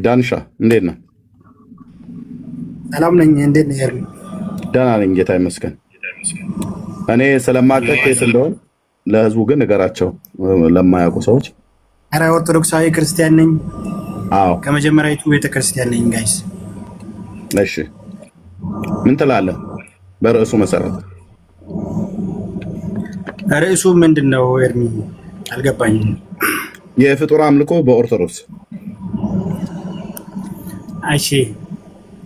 ዳንሻ እንዴት ነህ? ሰላም ነኝ። እንዴት ነህ? ደህና ነኝ ጌታ ይመስገን። እኔ ስለማውቅህ ኬት እንደሆን ለህዝቡ ግን ንገራቸው፣ ለማያውቁ ሰዎች። ኧረ ኦርቶዶክሳዊ ክርስቲያን ነኝ። አዎ ከመጀመሪያዊቱ ቤተክርስቲያን ነኝ ጋይስ። እሺ ምን ትላለህ? በርዕሱ መሰረት ርዕሱ ምንድን ነው ኤርሚ? አልገባኝም። የፍጡር አምልኮ በኦርቶዶክስ። እሺ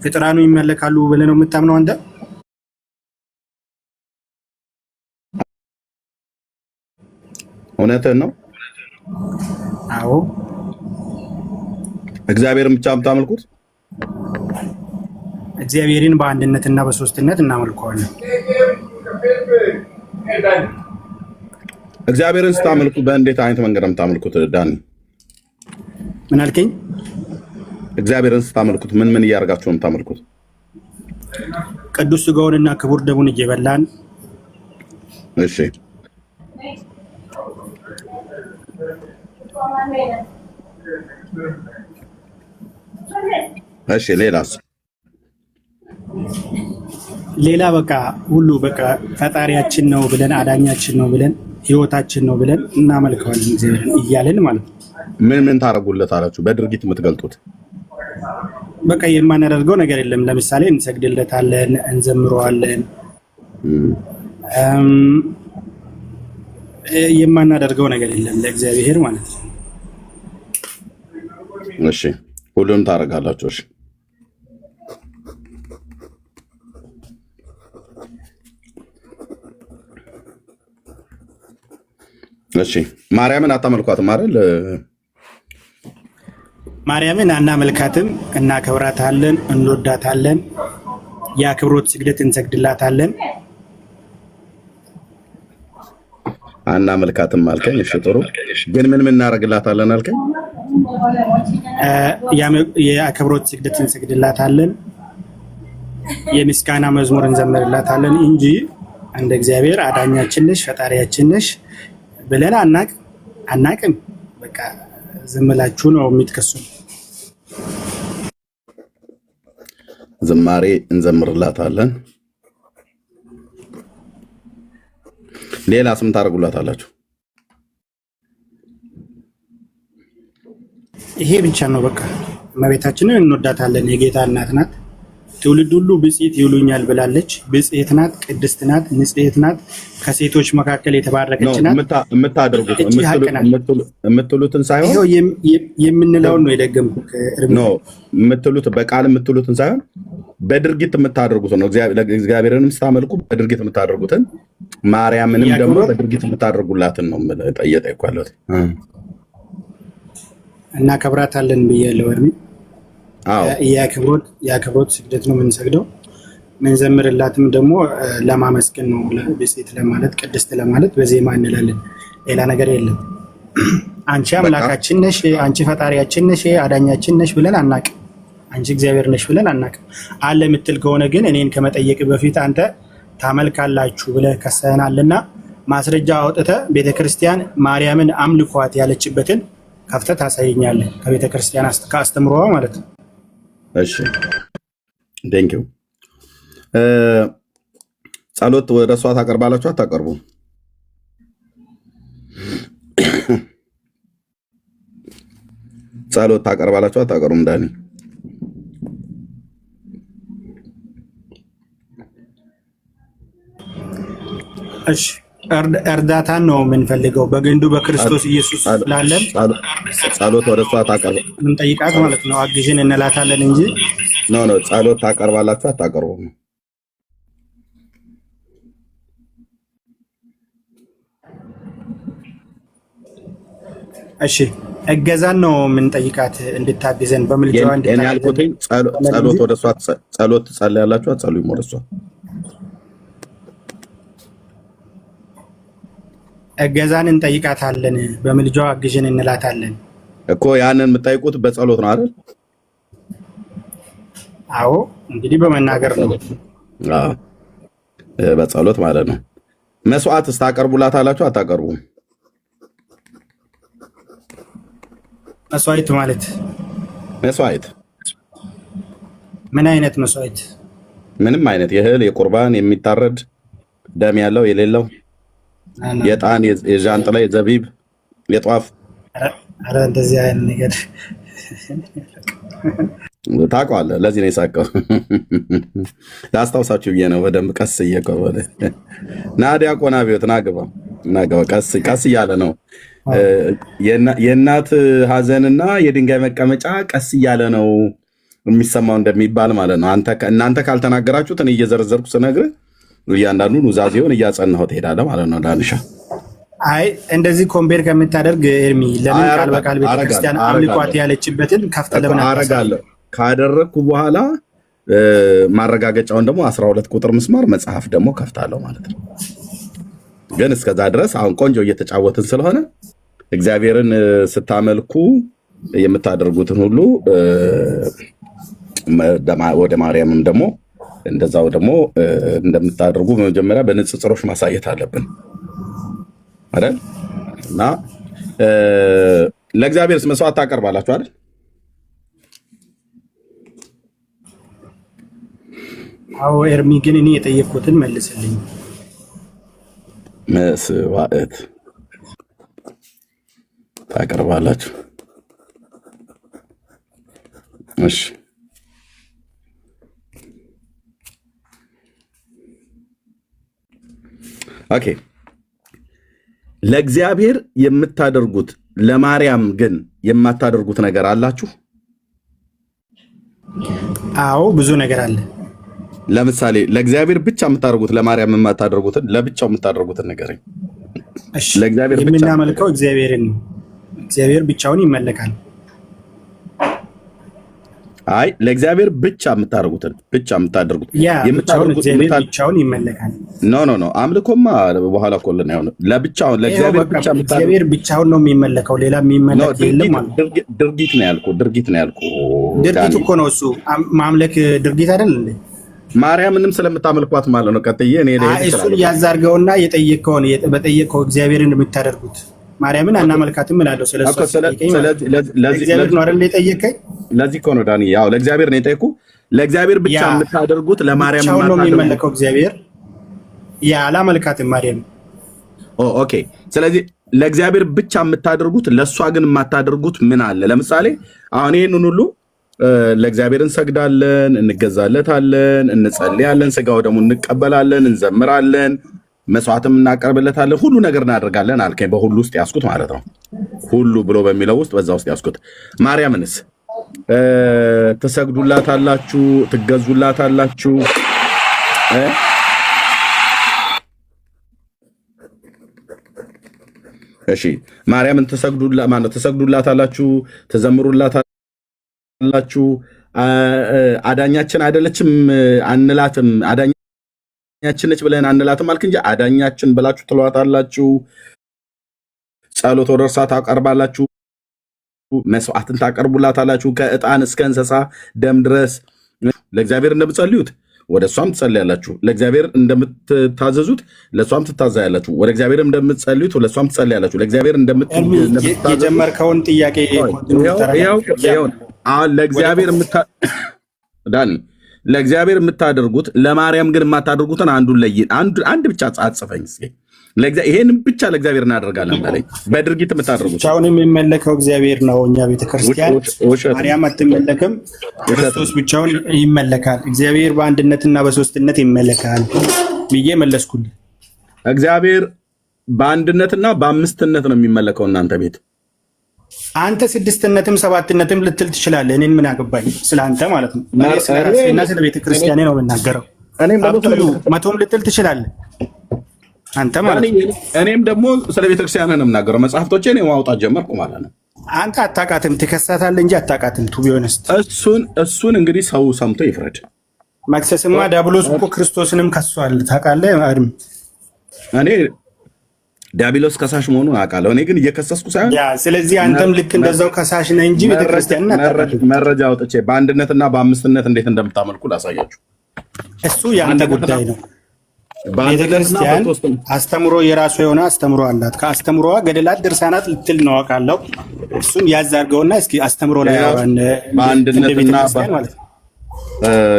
ፍጡራኑ ይመለካሉ ብለህ ነው የምታምነው አንተ? እውነትህን ነው? አዎ። እግዚአብሔርን ብቻ የምታመልኩት? እግዚአብሔርን በአንድነትና በሶስትነት እናመልከዋለን። እግዚአብሔርን ስታመልኩ በእንዴት አይነት መንገድ ነው የምታመልኩት ዳኒ? ምን አልከኝ? እግዚአብሔርን ስታመልኩት ምን እያደረጋችሁ ነው የምታመልኩት? ቅዱስ ሥጋውንና ክቡር ደሙን እየበላን። እሺ እሺ ሌላስ? ሌላ በቃ ሁሉ በቃ ፈጣሪያችን ነው ብለን አዳኛችን ነው ብለን ህይወታችን ነው ብለን እናመልከዋለን እግዚአብሔርን እያለን ማለት ነው። ምን ታደርጉለት አላችሁ? በድርጊት የምትገልጡት በቃ የማናደርገው ነገር የለም። ለምሳሌ እንሰግድለታለን፣ እንዘምረዋለን። የማናደርገው ነገር የለም ለእግዚአብሔር ማለት ነው። እሺ ሁሉንም ታደርጋላችሁ። እሺ እሺ ማርያምን አታመልኳትም አይደል? ማርያምን አናመልካትም፣ እናከብራታለን፣ እንወዳታለን፣ የአክብሮት ስግደት እንሰግድላታለን። አናመልካትም አልከኝ። እሺ ጥሩ። ግን ምን እናደርግላታለን አልከኝ? የአክብሮት ስግደት እንሰግድላታለን፣ የምስጋና መዝሙር እንዘምርላታለን እንጂ እንደ እግዚአብሔር አዳኛችን ነሽ ፈጣሪያችን ነሽ ብለን አናቅም። በቃ ዝም ብላችሁ ነው የምትከሱ። ዝማሬ እንዘምርላታለን። ሌላ ስም ታደርጉላታላችሁ? ይሄ ብቻ ነው በቃ። እመቤታችንን እንወዳታለን። የጌታ እናት ናት። ትውልድ ሁሉ ብጽዕት ይሉኛል ብላለች። ብጽዕት ናት፣ ቅድስት ናት፣ ንጽሕት ናት፣ ከሴቶች መካከል የተባረከች ናት። የምታደርጉት የምትሉትን ሳይሆን የምንለውን ነው የደገምኩት። የምትሉት በቃል የምትሉትን ሳይሆን በድርጊት የምታደርጉት ነው። እግዚአብሔርንም ስታመልኩ በድርጊት የምታደርጉትን፣ ማርያምንም ደግሞ በድርጊት የምታደርጉላትን ነው ጠየጠ ያለት። እናከብራታለን ብያለሁ እርሚ። የአክብሮት ስግደት ነው የምንሰግደው። ምንዘምርላትም ደግሞ ለማመስገን ነው። ብጽዕት ለማለት ቅድስት ለማለት በዜማ እንላለን። ሌላ ነገር የለም። አንቺ አምላካችን ነሽ፣ አንቺ ፈጣሪያችን ነሽ፣ አዳኛችን ነሽ ብለን አናቅም። አንቺ እግዚአብሔር ነሽ ብለን አናቅም። አለ የምትል ከሆነ ግን እኔን ከመጠየቅ በፊት አንተ ታመልካላችሁ ብለህ ከሰናልና ማስረጃ አውጥተህ ቤተክርስቲያን ማርያምን አምልኳት ያለችበትን ከፍተህ ታሳየኛለህ። ከቤተክርስቲያን ከአስተምሮዋ ማለት ነው። እሺ ቴንኪው። ጸሎት ወደ እሷ ታቀርባላችሁ አታቀርቡ? ጸሎት ታቀርባላችሁ አታቀርቡም? ዳኒ እሺ እርዳታን ነው የምንፈልገው። በግንዱ በክርስቶስ ኢየሱስ ላለን ጸሎት ወደ እሷ ታቀርብ እንጠይቃት ማለት ነው። አግዥን እንላታለን እንጂ ጸሎት ታቀርባላችሁ አታቀርቡም? እሺ እገዛን ነው የምንጠይቃት እንድታግዘን በምልጃዋ እንድታግዘን። ጸሎት ወደ እሷ ጸሎት ትጸልያላችሁ አትጸልዩም? ወደ እሷ እገዛን እንጠይቃታለን፣ በምልጃዋ አግዥን እንላታለን እኮ። ያንን የምጠይቁት በጸሎት ነው አይደል? አዎ እንግዲህ በመናገር ነው። በጸሎት ማለት ነው። መስዋዕትስ ታቀርቡላታላችሁ አታቀርቡም? መስዋዕት ማለት መስዋዕት። ምን አይነት መስዋዕት? ምንም አይነት የእህል የቁርባን የሚታረድ ደም ያለው የሌለው፣ የዕጣን የዣንጥላ የዘቢብ የጧፍ። ኧረ እንደዚህ አይነት ነገር ታውቀዋለህ። ለዚህ ነው የሳቀው። ላስታውሳችሁ ብዬ ነው። በደንብ ቀስ እየቆበለ ና ዲያቆን አብዮት ና ግባ። ቀስ እያለ ነው የእናት ሐዘንና የድንጋይ መቀመጫ ቀስ እያለ ነው የሚሰማው እንደሚባል ማለት ነው። እናንተ ካልተናገራችሁት እኔ እየዘረዘርኩ ስነግርህ እያንዳንዱን ውዛዜውን እያጸናኸው ትሄዳለህ ማለት ነው። ዳንሻ አይ እንደዚህ ኮምፔር ከምታደርግ ኤርሚ ለምን ቃል በቃል ቤተክርስቲያን አምልኳት ያለችበትን ከፍተህ ለምን አረጋለሁ? ካደረግኩ በኋላ ማረጋገጫውን ደግሞ 12 ቁጥር ምስማር መጽሐፍ ደግሞ ከፍታለሁ ማለት ነው። ግን እስከዛ ድረስ አሁን ቆንጆ እየተጫወትን ስለሆነ እግዚአብሔርን ስታመልኩ የምታደርጉትን ሁሉ ወደ ማርያምም ደግሞ እንደዛው ደግሞ እንደምታደርጉ በመጀመሪያ በንጽጽሮች ማሳየት አለብን አይደል? እና ለእግዚአብሔር መስዋዕት ታቀርባላችሁ አይደል? አዎ ኤርሚ፣ ግን እኔ የጠየቅኩትን መልስልኝ። መስዋዕት ታቀርባላችሁ? እሺ ኦኬ። ለእግዚአብሔር የምታደርጉት ለማርያም ግን የማታደርጉት ነገር አላችሁ? አዎ ብዙ ነገር አለ። ለምሳሌ ለእግዚአብሔር ብቻ የምታደርጉት ለማርያም የማታደርጉትን ለብቻው የምታደርጉትን ነገር። እሺ የምናመልከው እግዚአብሔርን ነው። እግዚአብሔር ብቻውን ይመለካል። አይ ለእግዚአብሔር ብቻ የምታደርጉትን የምታደርጉት ብቻውን ይመለካል። ኖ አምልኮማ በኋላ ኮልን ያው ለብቻውን ለእግዚአብሔር ብቻውን ነው የሚመለከው። ሌላ የሚመለክ የለም ማለት ድርጊት ነው ያልኩ። ድርጊት እኮ ነው እሱ። ማምለክ ድርጊት አይደል እንዴ? ማርያምንም ስለምታመልኳት ማለት ነው። ቀጥዬ እኔ እሱን ያዛርገውና የጠየቀውን በጠየቀው እግዚአብሔርን የምታደርጉት ማርያምን አናመልካትም እላለሁ። ስለዚህ ነው አይደል የጠየቀኝ? ለዚህ እኮ ነው ዳኒ፣ ያው ለእግዚአብሔር ነው የጠየኩ። ለእግዚአብሔር ብቻ የምታደርጉት ለማርያም ነው የሚመለከው እግዚአብሔር። ያ አላመልካትም ማርያም። ኦኬ። ስለዚህ ለእግዚአብሔር ብቻ የምታደርጉት ለእሷ ግን የማታደርጉት ምን አለ? ለምሳሌ አሁን ይህንን ሁሉ ለእግዚአብሔር እንሰግዳለን፣ እንገዛለታለን፣ እንጸልያለን፣ ስጋው ደግሞ እንቀበላለን፣ እንዘምራለን፣ መስዋዕትም እናቀርብለታለን፣ ሁሉ ነገር እናደርጋለን አልከኝ። በሁሉ ውስጥ ያስኩት ማለት ነው። ሁሉ ብሎ በሚለው ውስጥ በዛ ውስጥ ያስኩት። ማርያምንስ ትሰግዱላታላችሁ፣ ትገዙላታላችሁ? እሺ ማርያምን ትሰግዱላታላችሁ፣ ትዘምሩላታላችሁ። አዳኛችን አይደለችም አንላትም። አዳኛችን ነች ብለን አንላትም አልክ እንጂ አዳኛችን ብላችሁ ትሏታላችሁ። ጸሎት ወደ እርሷ ታቀርባላችሁ፣ መስዋዕትን ታቀርቡላታላችሁ፣ ከዕጣን እስከ እንስሳ ደም ድረስ። ለእግዚአብሔር እንደምትጸልዩት ወደ እሷም ትጸልያላችሁ። ለእግዚአብሔር እንደምትታዘዙት ለእሷም ትታዘያላችሁ። ወደ እግዚአብሔር እንደምትጸልዩት ለእሷም ትጸልያላችሁ። ለእግዚአብሔር የጀመርከውን ጥያቄ ለእግዚአብሔር ዳኒ ለእግዚአብሔር የምታደርጉት ለማርያም ግን የማታደርጉትን አንዱን ለይ። አንድ ብቻ አጽፈኝ እስኪ። ይሄን ብቻ ለእግዚአብሔር እናደርጋለን በለኝ። በድርጊት የምታደርጉት ብቻውን የሚመለከው እግዚአብሔር ነው። እኛ ቤተክርስቲያን ማርያም አትመለክም፣ ክርስቶስ ብቻውን ይመለካል። እግዚአብሔር በአንድነትና በሶስትነት ይመለካል ብዬ መለስኩልህ። እግዚአብሔር በአንድነትና በአምስትነት ነው የሚመለከው እናንተ ቤት። አንተ ስድስትነትም ሰባትነትም ልትል ትችላለህ። እኔን ምን አገባኝ ስለአንተ ማለት ነው። ስለራሴና ስለ ቤተክርስቲያኔ ነው የምናገረው። መቶም ልትል ትችላለህ አንተ ማለት ነው። እኔም ደግሞ ስለ ቤተክርስቲያን ነው የምናገረው። መጽሐፍቶቼን ማውጣት ጀመርኩ ማለት ነው። አንተ አታውቃትም፣ ትከሳታለህ እንጂ አታውቃትም። ቱ ቢሆንስ እሱን እንግዲህ ሰው ሰምቶ ይፍረድ። መክሰስማ ዲያብሎስ እኮ ክርስቶስንም ከሷል። ታውቃለህ አይደል? እኔ ዲያብሎስ ከሳሽ መሆኑን አውቃለሁ። እኔ ግን እየከሰስኩ ሳይሆን ስለዚህ አንተም ልክ እንደዛው ከሳሽ ነህ እንጂ ቤተክርስቲያንን መረጃ አውጥቼ በአንድነትና በአምስትነት እንዴት እንደምታመልኩ ላሳያችሁ። እሱ የአንተ ጉዳይ ነው። ቤተክርስቲያን አስተምሮ የራሱ የሆነ አስተምሮ አላት። ከአስተምሮዋ ገድላት፣ ድርሳናት ልትል ነው አውቃለሁ። እሱን ያዝ አድርገውና እስኪ አስተምሮ ላይ በአንድነትና ማለት ነው።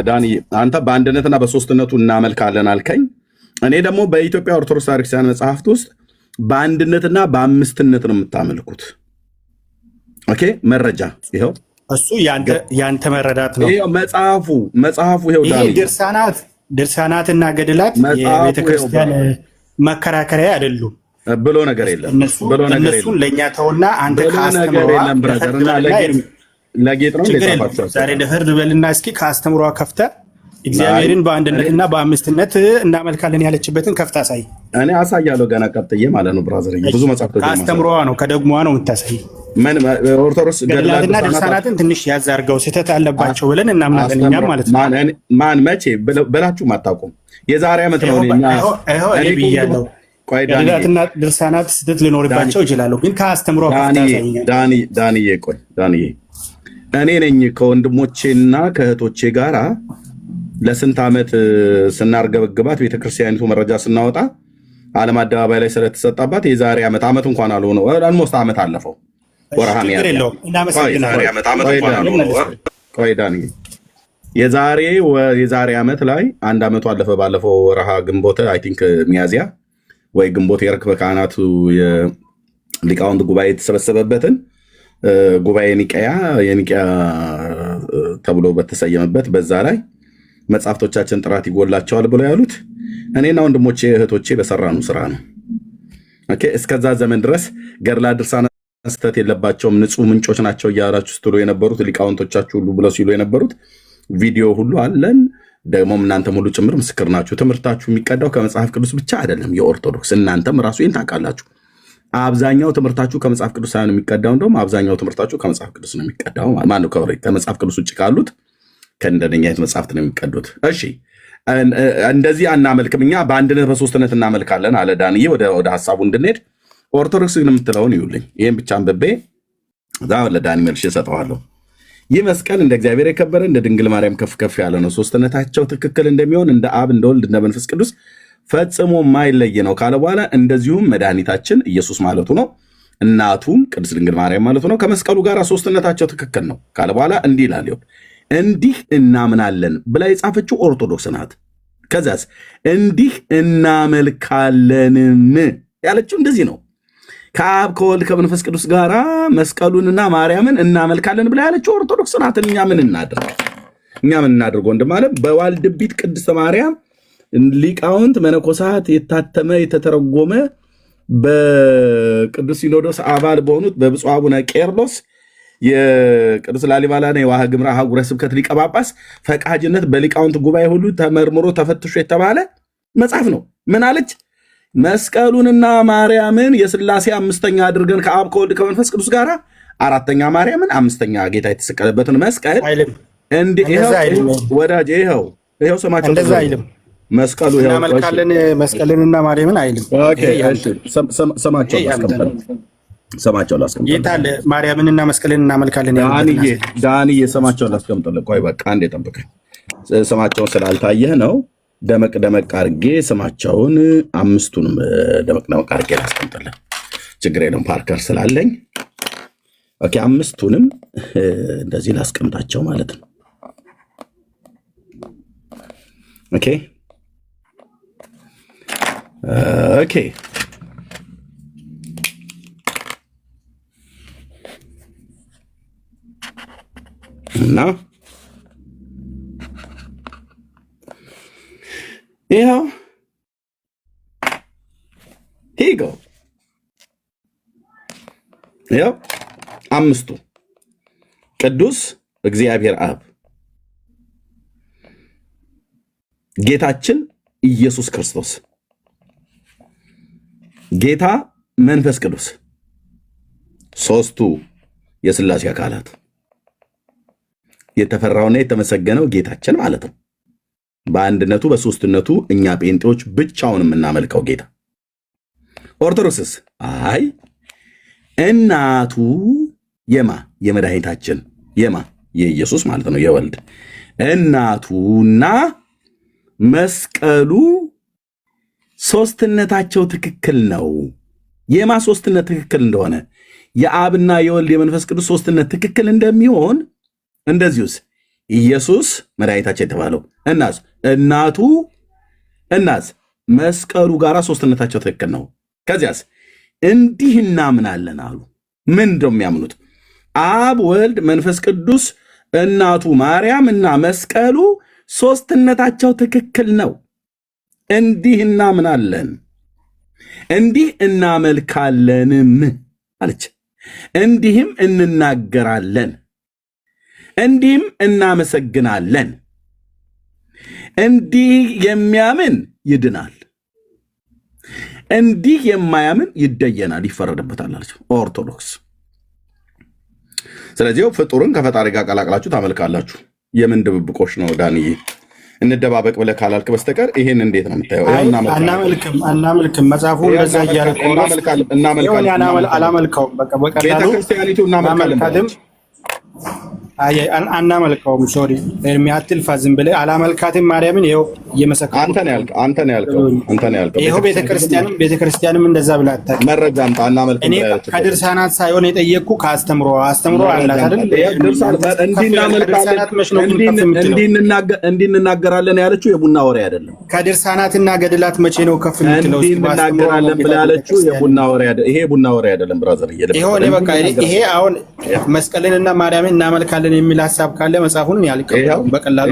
ዳኒ አንተ በአንድነትና በሶስትነቱ እናመልካለን አልከኝ። እኔ ደግሞ በኢትዮጵያ ኦርቶዶክስ ቤተክርስቲያን መጽሐፍት ውስጥ በአንድነትና በአምስትነት ነው የምታመልኩት። ኦኬ መረጃ ይኸው። እሱ ያንተ መረዳት ነው። ይሄው መጽሐፉ ይሄው ዳኒ ድርሳናትና ገድላት የቤተክርስቲያን መከራከሪያ አይደሉም ብሎ ነገር የለም። እነሱን ለእኛ ተውና አንተ ከአስተምሯ ለጌጥ ነው እንደጻፋቸው ዛሬ ደፈር በልና እስኪ ከአስተምሯ ከፍተህ እግዚአብሔርን በአንድነትና በአምስትነት እናመልካለን ያለችበትን ከፍታ አሳይ። እኔ አሳያለሁ ገና ቀጥዬ ማለት ነው። ብራዘር ብዙ መጽሐፍቶች ከአስተምሯ ነው ከደግሟ ነው የምታሳይ። ኦርቶዶክስ ገድላትና ድርሳናትን ትንሽ ያዝ አድርገው ስህተት አለባቸው ብለን እናምናለን እኛም ማለት ነው። ማን መቼ ብላችሁም አታውቁም። የዛሬ ዓመት ነው እኔ ብያለሁ። ገድላትና ድርሳናት ስህተት ሊኖርባቸው ይችላሉ፣ ግን ከአስተምሯ ዳንዬ ቆይ ዳንዬ እኔ ነኝ ከወንድሞቼና ከእህቶቼ ጋራ ለስንት ዓመት ስናርገበግባት ቤተክርስቲያኒቱ መረጃ ስናወጣ ዓለም አደባባይ ላይ ስለተሰጣባት የዛሬ ዓመት እንኳን አልሆነው አልሞስት ዓመት አለፈው። ወርሃም ቆይ ዳኒ የዛሬ ዓመት ላይ አንድ ዓመቱ አለፈ። ባለፈው ወርሃ ግንቦት አይ ቲንክ ሚያዚያ ወይ ግንቦት የርክበ ካህናቱ የሊቃውንት ጉባኤ የተሰበሰበበትን ጉባኤ የኒቅያ ተብሎ በተሰየመበት በዛ ላይ መጽሐፍቶቻችን ጥራት ይጎላቸዋል ብለው ያሉት እኔና ወንድሞቼ እህቶቼ በሰራነው ስራ ነው። ኦኬ እስከዛ ዘመን ድረስ ገድላት ድርሳናት ስህተት የለባቸውም ንጹህ ምንጮች ናቸው እያላችሁ ስትሉ የነበሩት ሊቃውንቶቻችሁ ሁሉ ብለው ሲሉ የነበሩት ቪዲዮ ሁሉ አለን። ደግሞም እናንተም ሁሉ ጭምር ምስክር ናችሁ። ትምህርታችሁ የሚቀዳው ከመጽሐፍ ቅዱስ ብቻ አይደለም። የኦርቶዶክስ እናንተም ራሱ ይህን ታውቃላችሁ። አብዛኛው ትምህርታችሁ ከመጽሐፍ ቅዱስ ሳይሆን የሚቀዳው እንደውም አብዛኛው ትምህርታችሁ ከመጽሐፍ ቅዱስ ነው የሚቀዳው። ማነው ከመጽሐፍ ቅዱስ ውጭ ካሉት ከእንደኛ አይነት መጽሐፍት ነው የሚቀዱት። እሺ እንደዚህ አናመልክም እኛ በአንድነት በሶስትነት እናመልካለን አለ ዳንዬ። ወደ ሀሳቡ እንድንሄድ ኦርቶዶክስ ግን የምትለውን ይውልኝ። ይህም ብቻ አንብቤ እዛ ለዳኒ መልሼ እሰጠዋለሁ። ይህ መስቀል እንደ እግዚአብሔር የከበረ እንደ ድንግል ማርያም ከፍ ከፍ ያለ ነው። ሶስትነታቸው ትክክል እንደሚሆን እንደ አብ እንደ ወልድ እንደ መንፈስ ቅዱስ ፈጽሞ የማይለይ ነው ካለ በኋላ እንደዚሁም መድኃኒታችን ኢየሱስ ማለቱ ነው፣ እናቱም ቅድስት ድንግል ማርያም ማለቱ ነው። ከመስቀሉ ጋር ሶስትነታቸው ትክክል ነው ካለ በኋላ እንዲህ ይላል። እንዲህ እናምናለን ብላ የጻፈችው ኦርቶዶክስ ናት። ከዛስ እንዲህ እናመልካለንም ያለችው እንደዚህ ነው። ከአብ ከወልድ ከመንፈስ ቅዱስ ጋር መስቀሉንና ማርያምን እናመልካለን ብላ ያለችው ኦርቶዶክስ ናት። እኛ ምን እናድርግ ወንድም አለ። በዋልድቢት ቅድስት ማርያም ሊቃውንት መነኮሳት የታተመ የተተረጎመ በቅዱስ ሲኖዶስ አባል በሆኑት በብፁዕ አቡነ ቄርሎስ የቅዱስ ላሊባላና የዋህ ግምራ ሀገረ ስብከት ሊቀ ጳጳስ ፈቃጅነት በሊቃውንት ጉባኤ ሁሉ ተመርምሮ ተፈትሾ የተባለ መጽሐፍ ነው። ምን አለች? መስቀሉንና ማርያምን የሥላሴ አምስተኛ አድርገን ከአብ ከወልድ ከመንፈስ ቅዱስ ጋር አራተኛ ማርያምን አምስተኛ ጌታ የተሰቀለበትን መስቀል ወዳጅ ይኸው ስማቸው መስቀሉ እናመልካለን መስቀልንና ማርያምን አይልም። ሰማቸው ላስቀምጥ። ይታለ ማርያምንና መስቀልን እናመልካለን ዳንዬ ሰማቸውን ላስቀምጥልህ። ቆይ በቃ አንዴ ጠብቀኝ። ስማቸውን ስላልታየህ ነው። ደመቅ አድርጌ ስማቸውን አምስቱንም ደመቅ አድርጌ ላስቀምጥልህ። ችግር የለም ፓርከር ስላለኝ ኦኬ። አምስቱንም እንደዚህ ላስቀምጣቸው ማለት ነው። ኦኬ ኦኬ እና ይኸው ሂጎ ይኸው አምስቱ ቅዱስ እግዚአብሔር አብ፣ ጌታችን ኢየሱስ ክርስቶስ፣ ጌታ መንፈስ ቅዱስ፣ ሦስቱ የሥላሴ አካላት የተፈራውና የተመሰገነው ጌታችን ማለት ነው። በአንድነቱ በሶስትነቱ እኛ ጴንጤዎች ብቻውን የምናመልከው ጌታ። ኦርቶዶክስስ አይ እናቱ የመድኃኒታችን የኢየሱስ ማለት ነው የወልድ እናቱና መስቀሉ ሶስትነታቸው ትክክል ነው። የማ ሶስትነት ትክክል እንደሆነ የአብና የወልድ የመንፈስ ቅዱስ ሶስትነት ትክክል እንደሚሆን እንደዚሁስ ኢየሱስ መድኃኒታችን የተባለው እናቱ መስቀሉ ጋር ሶስትነታቸው ትክክል ነው። ከዚያስ እንዲህ እናምናለን አሉ። ምን ነው የሚያምኑት? አብ፣ ወልድ፣ መንፈስ ቅዱስ፣ እናቱ ማርያም እና መስቀሉ ሶስትነታቸው ትክክል ነው። እንዲህ እናምናለን፣ እንዲህ እናመልካለንም አለች። እንዲህም እንናገራለን፣ እንዲህም እናመሰግናለን። እንዲህ የሚያምን ይድናል፣ እንዲህ የማያምን ይደየናል፣ ይፈረድበታል አለች ኦርቶዶክስ። ስለዚህ ፍጡርን ከፈጣሪ ጋር ቀላቅላችሁ ታመልካላችሁ። የምን ድብብቆሽ ነው ዳንዬ? እንደባበቅ ብለህ ካላልክ በስተቀር ይሄን እንዴት ነው የምታየው? አናመልክም። መጽሐፉ እንደዛ እያለ አላመልከውም። በቃ በቀላሉ ቤተክርስቲያኒቱ እናመልካለን። አናመልከውም። ሶሪ ኤርሚ አትልፋ፣ ዝም ብለህ አላመልካትም ማርያምን። ይኸው እየመሰከርኩ አንተ ነው ያልከው። ይኸው ቤተክርስቲያንም እንደዛ ብላ አታውቅም። መረጃ አምጣ። አናመልክም። እኔ ከድርሳናት ሳይሆን የጠየቅኩ ከአስተምሮ አላት አይደል? እንዲህ እንናገራለን ያለችው የቡና ወሬ አይደለም። ከድርሳናትና ገድላት መቼ ነው ከፍ የምትለው? እንዲህ እንናገራለን ብላ ያለችው የቡና ወሬ አይደለም። ይሄ ቡና ወሬ አይደለም ብራዘር። ይኸው እኔ በቃ ይሄ አሁን መስቀልንና ማርያምን እናመልካለን የሚል ሀሳብ ካለ መጽሐፉን ያልቀበል በቀላሉ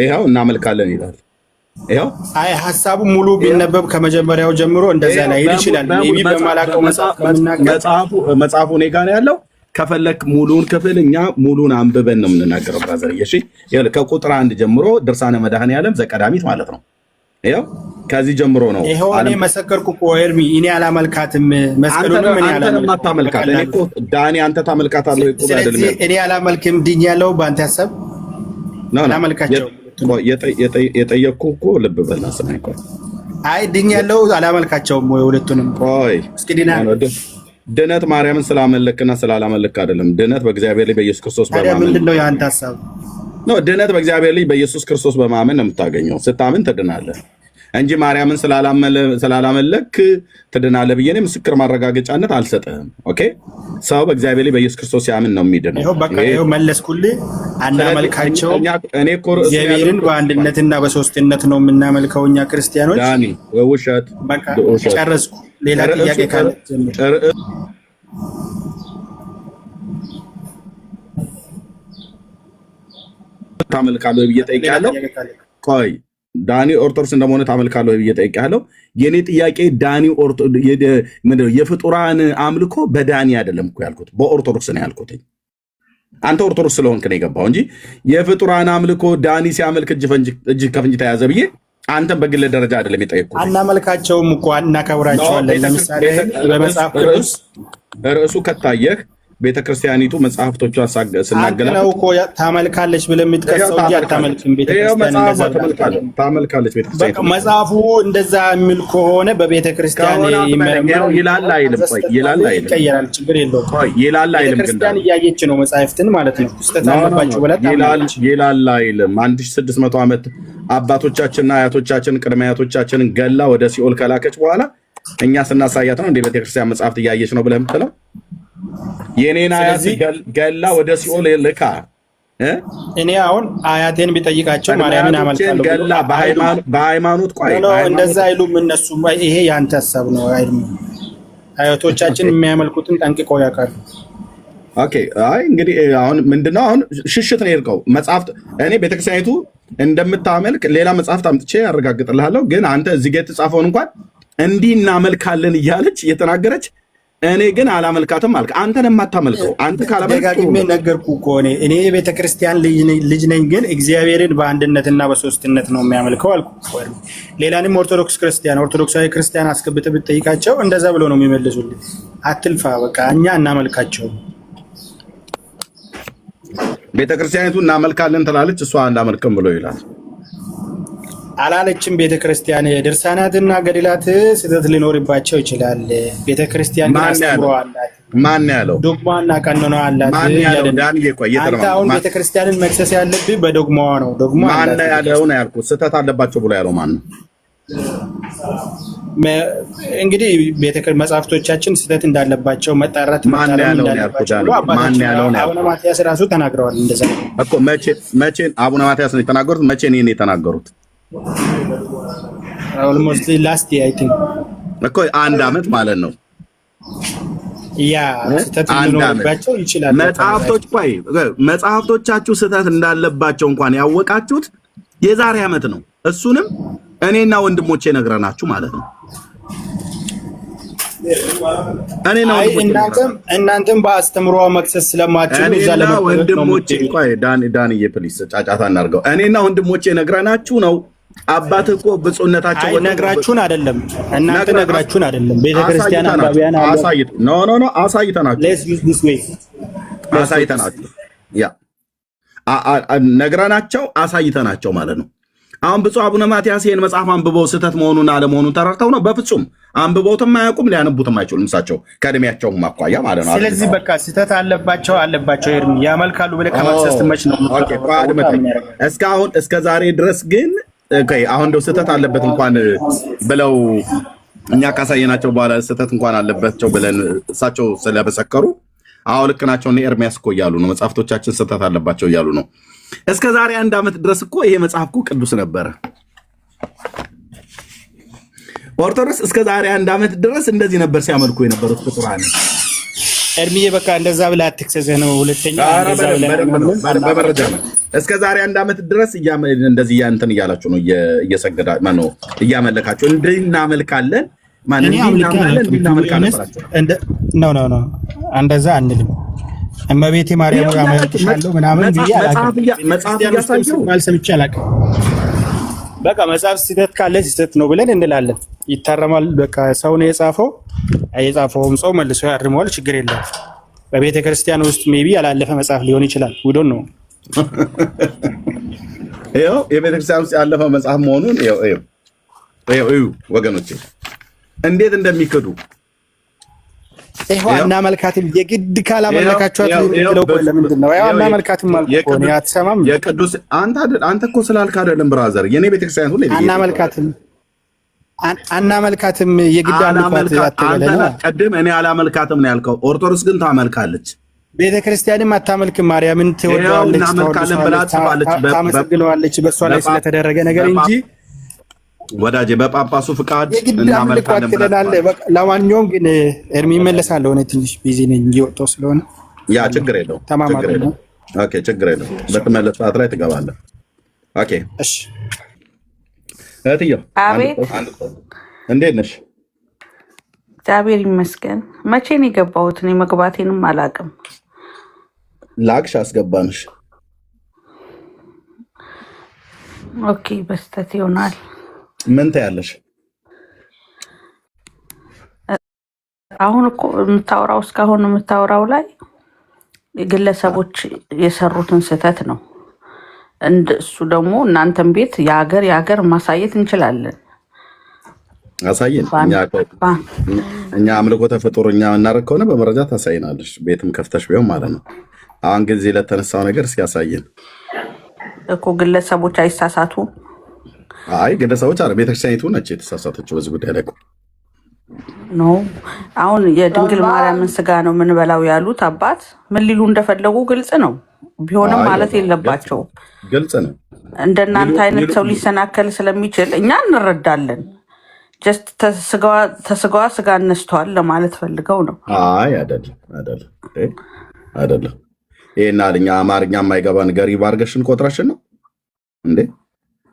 ይሄው እናመልካለን ይላል። ይሄው አይ ሀሳቡ ሙሉ ቢነበብ ከመጀመሪያው ጀምሮ እንደዛ ላይ ይችላል። ሜቢ በማላቀው መጽሐፉ እኔ ጋር ነው ያለው። ከፈለክ ሙሉን ክፍል እኛ ሙሉን አንብበን ነው የምንናገረው ብራዘር። እሺ ከቁጥር 1 ጀምሮ ድርሳነ መድኃኔዓለም ዘቀዳሚት ማለት ነው። ይሄው ከዚህ ጀምሮ ነው። ይሄው እኔ መሰከርኩ እኮ ኤርሚ፣ እኔ አላመልካትም መስቀሉንም እኔ አላመልካትም። እኔ እኮ ዳኒ አንተ ታመልካታለህ እኮ አይደለም። እኔ አላመልክም ድኛለሁ። በአንተ ሐሳብ አላመልካቸው የጠየቅኩህ እኮ ልብ በልና ስማኝ። ቆይ አይ ድኛለሁ አላመልካቸውም ወይ ሁለቱንም? ቆይ እስኪ ድነት ማርያምን ስላመለክና ስላላመለክ አይደለም። ድነት በእግዚአብሔር ላይ በኢየሱስ ክርስቶስ በማመን ምንድን ነው የአንተ ሐሳብ? ነው ድነት በእግዚአብሔር ላይ በኢየሱስ ክርስቶስ በማመን ነው የምታገኘው። ስታምን ትድናለህ እንጂ ማርያምን ስላላመለክ ትድናለህ ብዬ ምስክር ማረጋገጫነት አልሰጥህም። ኦኬ፣ ሰው በእግዚአብሔር ላይ በኢየሱስ ክርስቶስ ሲያምን ነው የሚድነው። ይኸው መለስኩልህ። አናመልካቸው እግዚአብሔርን በአንድነትና በሶስትነት ነው የምናመልከው እኛ ክርስቲያኖች። ዳኒ ውሸት። በቃ ጨረስኩ። ሌላ ጥያቄ ካለ ታመልካለህ ብዬ ጠይቄያለሁ። ቆይ ዳኒ ኦርቶዶክስ እንደሆነ ታመልካለህ ብዬ ጠይቄያለሁ። የኔ ጥያቄ ዳኒ የፍጡራን አምልኮ በዳኒ አይደለም እኮ ያልኩት፣ በኦርቶዶክስ ነው ያልኩት። አንተ ኦርቶዶክስ ስለሆንክ ነው የገባው እንጂ የፍጡራን አምልኮ ዳኒ ሲያመልክ እጅ ከፍንጅ ተያዘ ብዬ አንተም በግል ደረጃ አይደለም የጠየቅኩት። አናመልካቸውም እኮ እናከብራቸዋለን። ለምሳሌ በመጽሐፍ ቅዱስ ርዕሱ ከታየህ ቤተክርስቲያኒቱ መጽሐፍቶቿን ስናገላ እኮ ታመልካለች ብለህ የምትከሰው እንጂ አታመልክም። ቤተክርስቲያን ታመልካለች። ቤተክርስቲያን መጽሐፉ እንደዛ የሚል ከሆነ በቤተክርስቲያን ይላል አይልም? ይቀየራል፣ ችግር የለውም። ይላል አይልም? ቤተክርስቲያን እያየች ነው መጽሐፍትን ማለት ነው። ስህተት አለባቸው ብላ ይላል አይልም? 1600 ዓመት አባቶቻችንና አያቶቻችን ቅድመ አያቶቻችንን ገላ ወደ ሲኦል ከላከች በኋላ እኛ ስናሳያት ነው እንደ ቤተክርስቲያን መጽሐፍት እያየች ነው ብለህ የምትለው? የኔን አያት ገላ ወደ ሲኦል ልካ እኔ አሁን አያቴን ቢጠይቃቸው ማርያምን አመልካለሁ ገላ በሃይማኖት ቆይ እንደዛ አይሉም እነሱ። ይሄ ያንተ ሀሳብ ነው አይደል? አያቶቻችን የሚያመልኩትን ጠንቅቀው ያውቃሉ። ኦኬ፣ አይ እንግዲህ አሁን ምንድነው አሁን ሽሽት ነው የሄድከው። መጽሐፍት እኔ ቤተክርስቲያኒቱ እንደምታመልክ ሌላ መጽሐፍት አምጥቼ ያረጋግጥልሃለሁ። ግን አንተ እዚህ ጋር የተጻፈውን እንኳን እንዲህ እናመልካለን እያለች እየተናገረች እኔ ግን አላመልካትም አልክ። አንተ ነው የማታመልከው። አንተ ደጋግሜ ነገርኩህ እኮ እኔ የቤተክርስቲያን ልጅ ነኝ፣ ግን እግዚአብሔርን በአንድነትና በሶስትነት ነው የሚያመልከው አልኩህ። ሌላንም ኦርቶዶክሳዊ ክርስቲያን አስገብተህ ብትጠይቃቸው እንደዛ ብሎ ነው የሚመልሱልህ። አትልፋ፣ በቃ እኛ እናመልካቸውም። ቤተክርስቲያኒቱ እናመልካለን ትላለች፣ እሷ እንዳመልክም ብሎ ይላል። አላለችም። ቤተክርስቲያን ድርሳናትና ገድላት ስህተት ሊኖርባቸው ይችላል። ቤተክርስቲያን ግን አስተምሮ አላት። ማን ያለው? ዶግማና ቀኖና አላት። አንተ አሁን ቤተክርስቲያንን መክሰስ ያለብህ በዶግማዋ ነው። ዶግማ ማን ያለው ነው ያልኩት። ስህተት አለባቸው ብሎ ያለው ማን ነው? እንግዲህ መጽሐፍቶቻችን ስህተት እንዳለባቸው መጣራት እንዳለባቸው ብሎ አቡነ ማትያስ ራሱ ተናግረዋል። እንደዛ እኮ መቼ አቡነ ማትያስ ነው የተናገሩት? መቼ ነው የተናገሩት? ኦልሞስት ላስት አይ ቲንክ እኮ 1 ዓመት ማለት ነው። ያ ስህተት ሊኖርባቸው ይችላል። መጽሐፍቶቻችሁ ስህተት እንዳለባቸው እንኳን ያወቃችሁት የዛሬ ዓመት ነው። እሱንም እኔና ወንድሞቼ ነግረናችሁ ማለት ነው። እናንተም በአስተምሮ መክሰስ ስለማትችሉ እዛ ወንድሞቼ ዳንዬ ፕሊስ ጫጫታ እናድርገው። እኔና ወንድሞቼ ነግረናችሁ ነው። አባት እኮ ብፁዕነታቸው ነግራችሁን አይደለም፣ እናንተ ነግራችሁን አይደለም። ቤተክርስቲያን አንባቢያን አሳይተናችሁ ነግረናቸው አሳይተናቸው ማለት ነው። አሁን ብፁዕ አቡነ ማትያስ ይህን መጽሐፍ አንብበው ስህተት መሆኑን አለመሆኑን ተረድተው ነው? በፍጹም አንብበውትም አያውቁም፣ ሊያነቡትም አይችሉም። እሳቸው ከእድሜያቸውም አኳያ ማለት ነው። ስለዚህ በቃ ስህተት አለባቸው ኤርሚ ያመልካሉ ብለህ ከመክሰስ መች ነው? እስካሁን እስከ ዛሬ ድረስ ግን አሁን እንደው ስህተት አለበት እንኳን ብለው እኛ ካሳየናቸው በኋላ ስህተት እንኳን አለባቸው ብለን እሳቸው ስለመሰከሩ አሁን ልክ ናቸው። ኤርሚያስ እኮ እያሉ ነው መጽሐፍቶቻችን ስህተት አለባቸው እያሉ ነው። እስከ ዛሬ 1 ዓመት ድረስ እኮ ይሄ መጽሐፍ እኮ ቅዱስ ነበረ። ኦርቶዶክስ እስከ ዛሬ 1 ዓመት ድረስ እንደዚህ ነበር ሲያመልኩ የነበሩት ፍጡራን። ኤርሚዬ በቃ እንደዛ ብለህ አትክሰሰህ ነው። ሁለተኛ በመረጃ ነው። እስከ ዛሬ 1 ዓመት ድረስ እንደዚህ እንትን እያላችሁ ነው እየሰገዳ ማነው እያመለካችሁ እንድናመልካለን ማለት እንድናመልካለን ነው። እንደዛ አንልም። እመቤቴ ማርያም ያመልክሻለሁ ምናምን ብዬ መጽሐፍ እያሳየሁ ሰምቼ አላውቅም። በቃ መጽሐፍ ስህተት ካለ ስህተት ነው ብለን እንላለን። ይታረማል። በቃ ሰው ነው የጻፈውም ሰው መልሶ ያርመዋል። ችግር የለም። በቤተ ክርስቲያን ውስጥ ሜቢ ያላለፈ መጽሐፍ ሊሆን ይችላል። ዊዶን ነው ይኸው የቤተ ክርስቲያን ውስጥ ያለፈ መጽሐፍ መሆኑን ይኸው ወገኖቼ እንዴት እንደሚክዱ አናመልካትም። የግድ ካላመለካችኋት ለምንድን ነው አናመልካትም ማለት ነው? አትሰማም? የቅዱስ አንተ እኮ ስላልክ አይደለም ብራዘር። የኔ ቤተክርስቲያን ሁሉ አናመልካትም የግድ ቀድም እኔ አላመልካትም ነው ያልከው። ኦርቶዶክስ ግን ታመልካለች። ቤተክርስቲያንም አታመልክም። ማርያምን ትወደዋለች፣ ታመሰግነዋለች በእሷ ላይ ስለተደረገ ነገር እንጂ ወዳጄ በጳጳሱ ፍቃድ እናመልካለን ብለናል። ለማንኛውም ግን ኤርሚ ይመለሳል። ሆነ ትንሽ ቢዚ ነኝ እየወጣሁ ስለሆነ ያ ችግር የለውም። ኦኬ ችግር የለውም። በተመለስ ሰዓት ላይ ትገባለህ። ኦኬ እሺ። እህትዬው አቤት፣ እንዴት ነሽ? እግዚአብሔር ይመስገን። መቼ ነው የገባሁት? እኔ መግባቴንም አላውቅም። ላክሽ አስገባንሽ። ኦኬ በስተት ይሆናል። ምን ታያለሽ? አሁን እኮ የምታወራው እስካሁን የምታወራው ላይ ግለሰቦች የሰሩትን ስህተት ነው። እሱ ደግሞ እናንተም ቤት የሀገር ማሳየት እንችላለን። አሳየን። እኛ አምልኮተ ፍጡር እኛ እናደርግ ከሆነ በመረጃ ታሳይናለሽ። ቤትም ከፍተሽ ቢሆን ማለት ነው። አሁን ጊዜ ለተነሳው ነገር እስኪ ያሳየን እኮ። ግለሰቦች አይሳሳቱ። አይ ግለሰቦች አረ ቤተክርስቲያኒቱ ነች የተሳሳተችው በዚህ ጉዳይ ላይ ኖ። አሁን የድንግል ማርያምን ስጋ ነው የምንበላው ያሉት አባት ምን ሊሉ እንደፈለጉ ግልጽ ነው። ቢሆንም ማለት የለባቸው ግልጽ ነው። እንደናንተ አይነት ሰው ሊሰናከል ስለሚችል እኛ እንረዳለን። ጀስት ተስጋዋ ስጋ እነስተዋል ለማለት ፈልገው ነው። አይ አይደለም። ይሄና እኛ አማርኛ የማይገባን ገሪብ አድርገሽን ቆጥረሽን ነው እንዴ?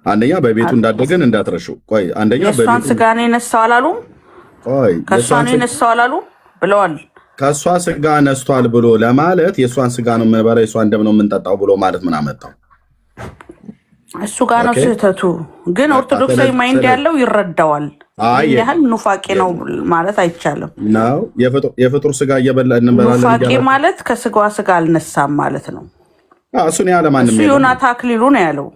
አንደኛ በቤቱ እንዳደገን እንዳትረሹ። ቆይ አንደኛ የእሷን ስጋ ነው የነሳው አላሉም? ቆይ ከእሷ ነው የነሳው አላሉም ብለዋል። ከእሷ ስጋ ነስቷል ብሎ ለማለት የእሷን ስጋ ነው የምንበላው የእሷን ደም ነው የምንጠጣው ብሎ ማለት ምን አመጣው? እሱ ጋር ነው ስህተቱ። ግን ኦርቶዶክሳዊ ማይንድ ያለው ይረዳዋል። ያህል ኑፋቄ ነው ማለት አይቻልም። ነው የፍጡር ስጋ እየበላ እንበላለን። ኑፋቄ ማለት ከስጋዋ ስጋ አልነሳም ማለት ነው። እሱን ያለ ማንም እሱ ዮናታ አክሊሉ ነው ያለው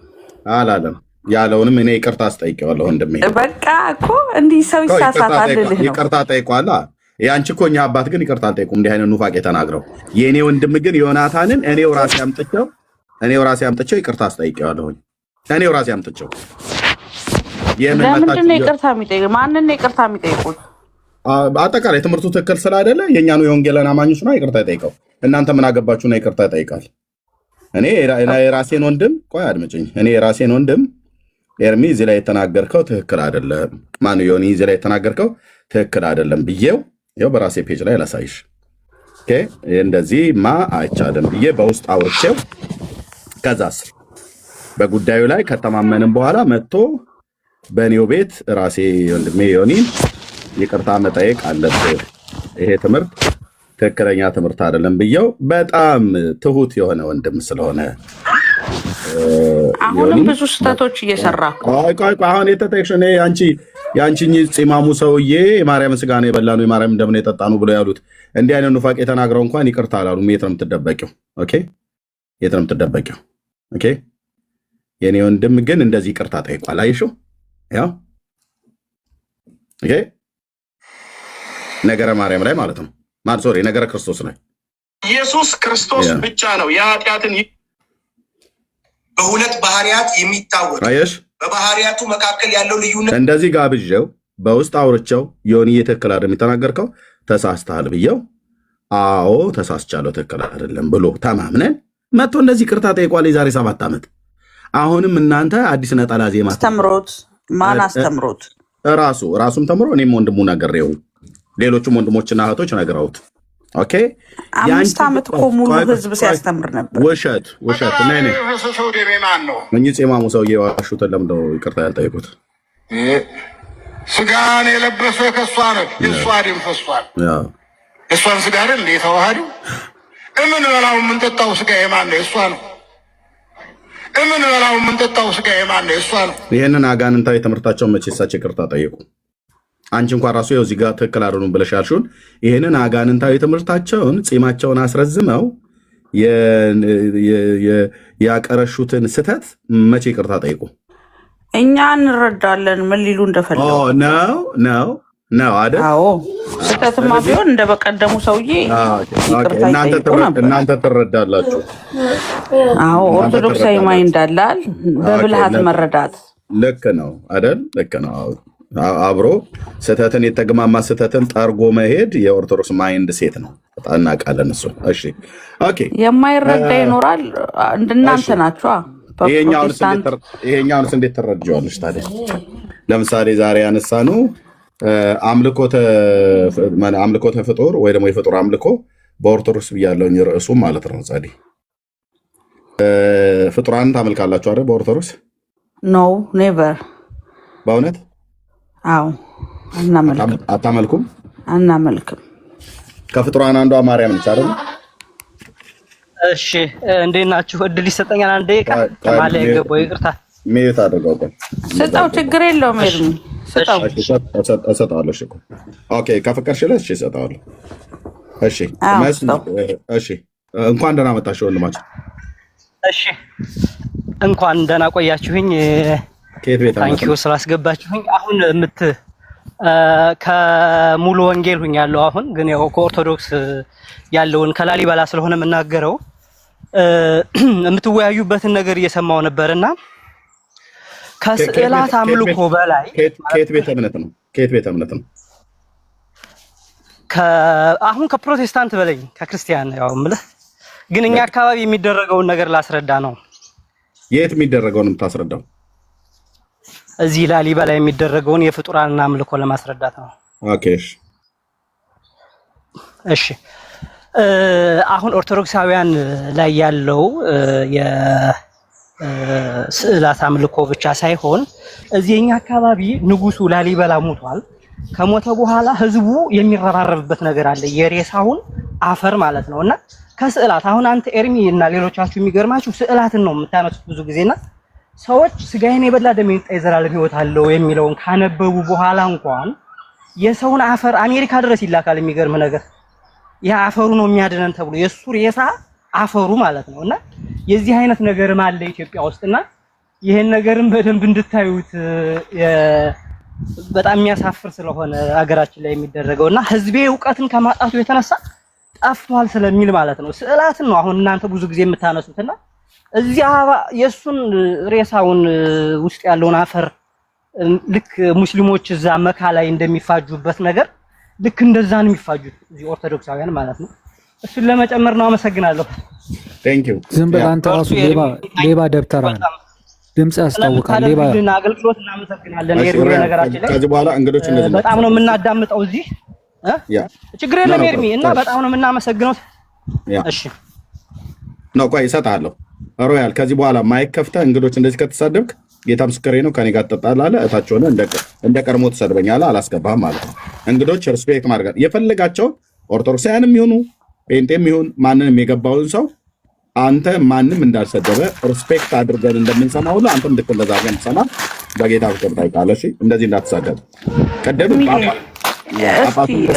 አላለም። ያለውንም እኔ ይቅርታ አስጠይቀዋለሁ ወንድሜ። በቃ እኮ እንዲህ ሰው ይሳሳታል ልልህ ነው። ይቅርታ ጠይቋላ። ያንቺ እኮ እኛ አባት ግን ይቅርታ አልጠይቁም እንዲህ አይነት ኑፋቄ ተናግረው። የእኔ ወንድም ግን ዮናታንን እኔው ራሴ አምጥቼው ይቅርታ አስጠይቀዋለሁ። እኔው ራሴ አምጥቼው ለምንድን ነው ይቅርታ የሚጠይቁት? ማንን ነው ይቅርታ የሚጠይቁት? አጠቃላይ ትምህርቱ ትክክል ስላይደለ የኛኑ የወንጌላን አማኞች ነው ይቅርታ ይጠይቀው። እናንተ ምን አገባችሁና ይቅርታ ይጠይቃል? እኔ የራሴን ወንድም ቆይ አድምጭኝ። እኔ የራሴን ወንድም ኤርሚ እዚህ ላይ የተናገርከው ትክክል አይደለም፣ ማን ዮኒ እዚህ ላይ የተናገርከው ትክክል አይደለም ብዬው ይኸው በራሴ ፔጅ ላይ ላሳይሽ። ኦኬ እንደዚህማ አይቻልም ብዬ በውስጥ አውርቼው ከዛስ በጉዳዩ ላይ ከተማመንም በኋላ መጥቶ በኔው ቤት ራሴ ወንድሜ ዮኒን ይቅርታ መጠየቅ አለብህ፣ ይሄ ትምህርት ትክክለኛ ትምህርት አይደለም ብዬው በጣም ትሁት የሆነ ወንድም ስለሆነ አሁንም ብዙ ስህተቶች እየሰራ አሁን የተጠቅሽ የአንቺኝ ፂማሙ ሰውዬ የማርያምን ስጋ ነው የበላ ነው የማርያምን ደም ነው የጠጣ ነው ብሎ ያሉት እንዲህ አይነት ኑፋቄ የተናግረው እንኳን ይቅርታ አላሉም። የት ነው የምትደበቂው? ኦኬ የት ነው የምትደበቂው? ኦኬ የኔ ወንድም ግን እንደዚህ ይቅርታ ጠይቋል። አይሽው ያው ኦኬ ነገረ ማርያም ላይ ማለት ነው ሶሪ ነገረ ክርስቶስ ላይ ኢየሱስ ክርስቶስ ብቻ ነው የኃጢአትን በሁለት ባህሪያት የሚታወቅ በባህሪያቱ መካከል ያለው ልዩነት እንደዚህ ጋብዤው በውስጥ አውርቼው ዮኒ ትክክል አይደለም የሚተናገርከው ተሳስተሃል ብዬው አዎ ተሳስቻለሁ ትክክል አይደለም ብሎ ተማምነን መጥቶ እንደዚህ ይቅርታ ጠይቋል የዛሬ 7 ዓመት። አሁንም እናንተ አዲስ ነጠላ ዜማ አስተምሮት ማን አስተምሮት ራሱም ተምሮ እኔም ወንድሙ ነግሬው ሌሎችም ወንድሞችና እህቶች ነግረውት ኦኬ 5 ዓመት እኮ ሙሉ ህዝብ ሲያስተምር ነበር። ውሸት ነይ እኚህ ፂማሙ ሰውዬ ዋሹትን ለምንድነው ይቅርታ ያልጠየቁት? ስጋን የለበሰ ከእሷ ነው የእሷ ደም ፈሷል። እሷን ስጋ አይደል እንደ ተዋህዶ የምንበላው የምንጠጣው ስጋ የማን ነው? የእሷ ነው። የምንበላው የምንጠጣው ስጋ የማን ነው? የእሷ ነው። ይህንን አጋንንታዊ ትምህርታቸውን መቼ እሳቸው ይቅርታ ጠየቁ? አንቺ እንኳን ራሱ ይኸው እዚህ ጋር ትክክል አልሆኑም ብለሽ ያልሽውን ይህንን አጋንንታዊ ትምህርታቸውን ፂማቸውን አስረዝመው ያቀረሹትን ስህተት መቼ ይቅርታ ጠይቁ? እኛ እንረዳለን ምን ሊሉ እንደፈለጉ ነው አይደል? አዎ ስህተትማ ቢሆን እንደ በቀደሙ ሰውዬ እናንተ ትረዳላችሁ። አዎ ኦርቶዶክሳዊ ማይንድ አላል በብልሃት መረዳት ልክ ነው አይደል? ልክ ነው። አብሮ ስህተትን የተግማማ ስህተትን ጠርጎ መሄድ የኦርቶዶክስ ማይንድ ሴት ነው። በጣም እናውቃለን እሱ። እሺ ኦኬ የማይረዳ ይኖራል እንደናንተ ናችሁ። ይሄኛውንስ እንዴት ትረዳዋለሽ ታዲያ? ለምሳሌ ዛሬ ያነሳነው አምልኮተ ፍጡር ወይ ደግሞ የፍጡር አምልኮ በኦርቶዶክስ ብያለሁኝ ርዕሱም ማለት ነው። ጻዲ ፍጡራን ታመልካላችሁ አይደል? በኦርቶዶክስ ኖ ኔቨር። በእውነት አዎ አናመልክም። አታመልኩም? አናመልክም። ከፍጡራን አንዷ ማርያም ነች አይደል? እሺ እንዴት ናችሁ? እድል ይሰጠኛል አንዴ ከማለ ገቦ ይቅርታ ሜት አደረገው ስጣው ችግር የለውም ኤርሚ ስጣው እሰጠዋለሁ። እሺ ኦኬ ከፈቀድሽለት እሺ እሰጠዋለሁ። እሺ እንኳን ደህና መጣሽ ወንድማችን። እሺ እንኳን ደህና ቆያችሁኝ። ከየት ቤት ታንኪዩ ስላስገባችሁኝ። አሁን ከሙሉ ወንጌል ሁኛለሁ። አሁን ግን ያው ከኦርቶዶክስ ያለውን ከላሊበላ ስለሆነ የምናገረው የምትወያዩበትን ነገር እየሰማው ነበርና ከስዕላት አምልኮ በላይ ከየት ቤተ እምነት ነው? ከየት ቤተ እምነት ነው? አሁን ከፕሮቴስታንት በላይ ከክርስቲያን ያው የምልህ ግን እኛ አካባቢ የሚደረገውን ነገር ላስረዳ ነው። የት የሚደረገውን የምታስረዳው? እዚህ ላሊበላ የሚደረገውን የፍጡራንን አምልኮ ለማስረዳት ነው። ኦኬ እሺ አሁን ኦርቶዶክሳውያን ላይ ያለው የስዕላት አምልኮ ብቻ ሳይሆን እዚህኛ አካባቢ ንጉሱ ላሊበላ ሞቷል። ከሞተ በኋላ ህዝቡ የሚረባረብበት ነገር አለ፣ የሬሳውን አፈር ማለት ነውና ከስዕላት አሁን አንተ ኤርሚ እና ሌሎቻችሁ የሚገርማችሁ ስዕላትን ነው የምታነሱት ብዙ ጊዜና ሰዎች ስጋዬን የበላ ደሜን ይጠጣ የዘላለም ህይወት አለው የሚለውን ካነበቡ በኋላ እንኳን የሰውን አፈር አሜሪካ ድረስ ይላካል። የሚገርም ነገር ያ አፈሩ ነው የሚያድነን ተብሎ የሱ ሬሳ አፈሩ ማለት ነውና የዚህ አይነት ነገርም አለ ኢትዮጵያ ውስጥና ይሄን ነገርም በደንብ እንድታዩት በጣም የሚያሳፍር ስለሆነ አገራችን ላይ የሚደረገውና ህዝቤ ዕውቀትን ከማጣቱ የተነሳ ጠፍቷል ስለሚል ማለት ነው። ስዕላትን ነው አሁን እናንተ ብዙ ጊዜ የምታነሱትና እዚያ የሱን ሬሳውን ውስጥ ያለውን አፈር ልክ ሙስሊሞች እዛ መካ ላይ እንደሚፋጁበት ነገር ልክ እንደዛ ነው የሚፋጁት እዚህ ኦርቶዶክሳውያን ማለት ነው። እሱን ለመጨመር ነው። አመሰግናለሁ። ቴንክ ዩ። ዝም ብለህ አንተ ራሱ ሌባ ደብተራ ነህ። ድምጽ ያስታውቃል። ሌባ አገልግሎት እናመሰግናለን። ኤርሚ ነገራችን ላይ ከዚህ በኋላ እንግዶች እንደዚህ በጣም ነው የምናዳምጠው እዚህ ችግር የለም ኤርሚ እና በጣም ነው የምናመሰግነው። እሺ ነው ቆይ እሰጥሃለሁ። ሮያል ከዚህ በኋላ ማይክ ከፍተህ እንግዶች እንደዚህ ከተሳደብክ ጌታ ምስክሬ ነው ከኔ ጋር ትጠጣላለህ። እታች ሆነህ እንደ ቀድሞ ትሰድበኛለህ። አላስገባህም ማለት ነው። እንግዶች ሪስፔክት ማድረግ የፈለጋቸው ኦርቶዶክሳውያንም ይሁኑ ጴንጤም ይሁን ማንንም የገባውን ሰው አንተ ማንም እንዳልሰደበ ሪስፔክት አድርገን እንደምንሰማ ሁሉ አንተም ልክ እንደዛ አድርገን ትሰማ። በጌታ ፍቅር ታውቃለህ። እሺ እንደዚህ እንዳትሳደብ። ቀደም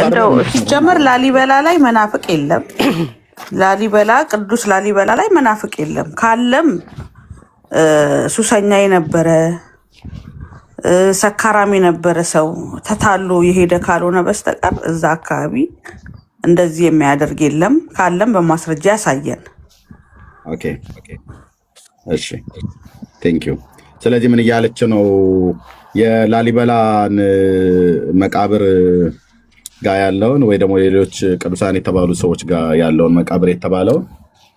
እንደው ሲጀመር ላሊበላ ላይ መናፍቅ የለም። ላሊበላ ቅዱስ ላሊበላ ላይ መናፍቅ የለም። ካለም ሱሰኛ የነበረ ሰካራም የነበረ ሰው ተታሎ የሄደ ካልሆነ በስተቀር እዛ አካባቢ እንደዚህ የሚያደርግ የለም። ካለም በማስረጃ ያሳየን። ኦኬ እሺ ቴንክ ዩ። ስለዚህ ምን እያለች ነው? የላሊበላን መቃብር ጋር ያለውን ወይ ደግሞ ሌሎች ቅዱሳን የተባሉ ሰዎች ጋር ያለውን መቃብር የተባለውን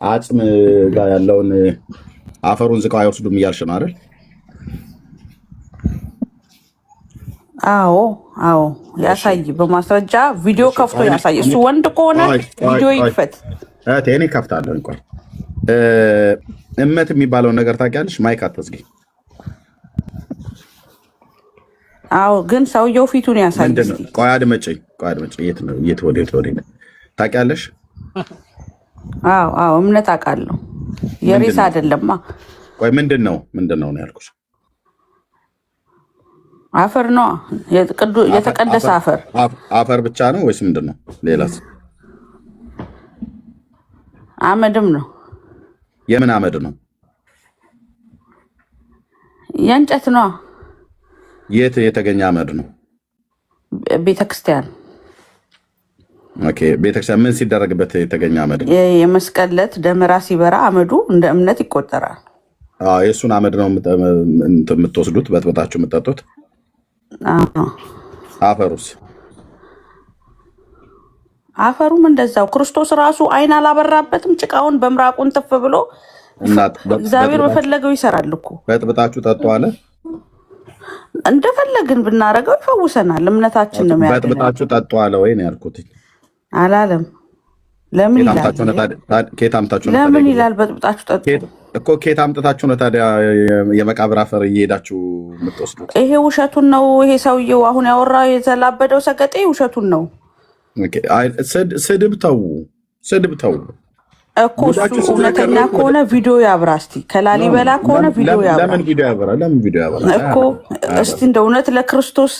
አጽም ጋር ያለውን አፈሩን ዝቀው አይወስዱም እያልሽ ነው አይደል? አዎ ያሳይ። በማስረጃ ቪዲዮ ከፍቶ ያሳይ። እሱ ወንድ ከሆነ ቪዲዮ ይክፈት። እኔ ከፍታለሁ። እንኳን እመት የሚባለውን ነገር ታውቂያለሽ? ማይክ አትዝጊ። አዎ ግን ሰውየው ፊቱን ያሳይ። ቆይ አድመጪኝ። የት ወዴት ታውቂያለሽ? አዎ እምነት አውቃለሁ። የሬሳ አይደለማ። ቆይ ምንድን ነው ነው ያልኩሽ? አፈር ነው የተቀደሰ አፈር ብቻ ነው ወይስ ምንድን ነው? ሌላስ? አመድም ነው። የምን አመድ ነው? የእንጨት ነው። የት የተገኘ አመድ ነው? ቤተክርስቲያን። ኦኬ ቤተክርስቲያን ምን ሲደረግበት የተገኘ አመድ ነው? የመስቀል ዕለት ደመራ ሲበራ አመዱ እንደ እምነት ይቆጠራል። የእሱን አመድ ነው የምትወስዱት በጥብጣችሁ የምትጠጡት? አፈሩስ? አፈሩም እንደዛው። ክርስቶስ ራሱ አይን አላበራበትም። ጭቃውን በምራቁን ትፍ ብሎ እግዚአብሔር በፈለገው ይሰራል እኮ። በጥብጣችሁ ጠጡ አለ። እንደፈለግን ብናረገው ይፈውሰናል። እምነታችን ነው የሚያደርገው። በጥብጣችሁ ጠጡ አለ ወይ ነው ያልኩት። አላለም። ለምን ይላል? ለምን ይላል? በጥብጣችሁ ጠጡ እኮ ኬት አምጥታችሁ ነው ታዲያ የመቃብር አፈር እየሄዳችሁ የምትወስዱት? ይሄ ውሸቱን ነው። ይሄ ሰውየው አሁን ያወራው የተላበደው ሰገጤ ውሸቱን ነው። ስድብ ተው እኮ። እሱ እውነተኛ ከሆነ ቪዲዮ ያብራ እስቲ። ከላሊበላ ከሆነ ቪዲዮ ያብራ። ለምን ቪዲዮ ያብራ እኮ? እስቲ እንደ እውነት ለክርስቶስ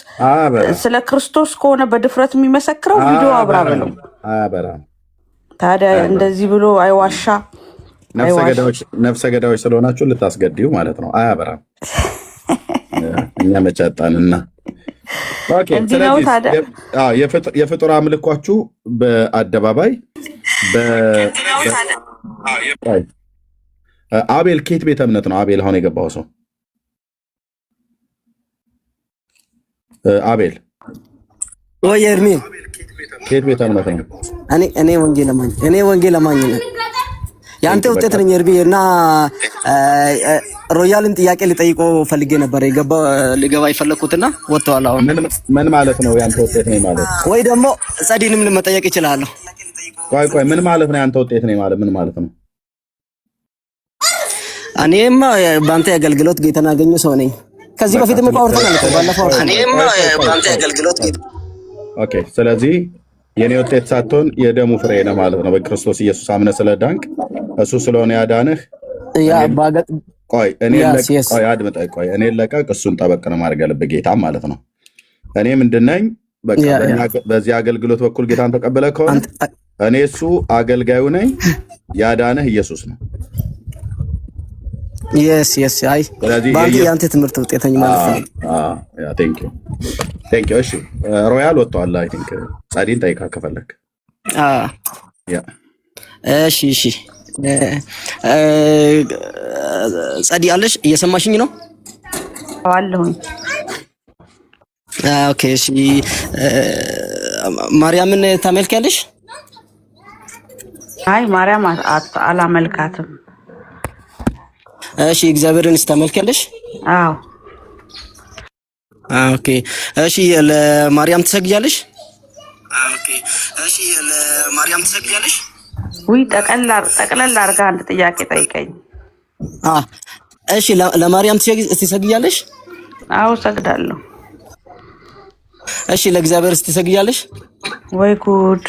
ስለ ክርስቶስ ከሆነ በድፍረት የሚመሰክረው ቪዲዮ አብራ ብለው ታዲያ እንደዚህ ብሎ አይዋሻ። ነፍሰ ገዳዮች ስለሆናችሁ ልታስገድዩ ማለት ነው። አያበራም። እኛ መጫጣንና የፍጡር አምልኳችሁ በአደባባይ አቤል ኬት ቤተ እምነት ነው? አቤል አሁን የገባው ሰው አቤል ወይ ኤርሚ ኬት ቤተ እምነት ነው? እኔ ወንጌል አማኝ ነኝ። ያንተ ውጤት ነኝ ኤርሚ እና ሮያልን ጥያቄ ሊጠይቆ ፈልጌ ነበር ልገባ የፈለኩትና ወጥተዋል። አሁን ምን ማለት ነው ያንተ ውጤት ነኝ ማለት? ወይ ደግሞ ጸዲንም መጠየቅ ይችላል። ቆይ ምን ማለት ነው ያንተ ውጤት ነኝ ማለት? ምን ማለት ነው? እኔማ በአንተ የአገልግሎት ጌታን ያገኘ ሰው ነኝ። ከዚህ በፊትም እኮ አውርተናል እኮ ባለፈው። እኔማ በአንተ የአገልግሎት ጌታ። ኦኬ ስለዚህ የኔ ውጤት ሳትሆን የደሙ ፍሬ ነው ማለት ነው። በክርስቶስ ኢየሱስ አምነህ ስለዳንክ እሱ ስለሆነ ያዳንህ። እኔ ለቀቅ እሱን ጠበቅ ነው ማድረግ ያለብህ ጌታ ማለት ነው። እኔ ምንድን ነኝ? በቃ በዚህ አገልግሎት በኩል ጌታን ተቀብለህ ከሆነ እኔ እሱ አገልጋዩ ነኝ። ያዳንህ ኢየሱስ ነው። አይ ያንተ ትምህርት ውጤተኛ ማለት ነው። ቴንክ ዩ። እሺ ሮያል ወጥቷል። አይ ቲንክ ጻዲን ጠይቃ ከፈለክ። እሺ ጻዲ አለሽ? እየሰማሽኝ ነው? አለሁኝ። ኦኬ እሺ ማርያምን ታመልኪያለሽ? አይ ማርያም አላመልካትም። እሺ እግዚአብሔርን ታመልኪያለሽ? አዎ። ኦኬ እሺ ለማርያም ትሰግጃለሽ? ኦኬ እሺ ለማርያም ትሰግጃለሽ? ውይ ጠቅለል አድርጋ አንድ ጥያቄ ጠይቀኝ። እሺ ለማርያም ትሰግጃለሽ? አዎ ሰግዳለሁ። እሺ ለእግዚአብሔር ትሰግጃለሽ? ወይ ጉድ!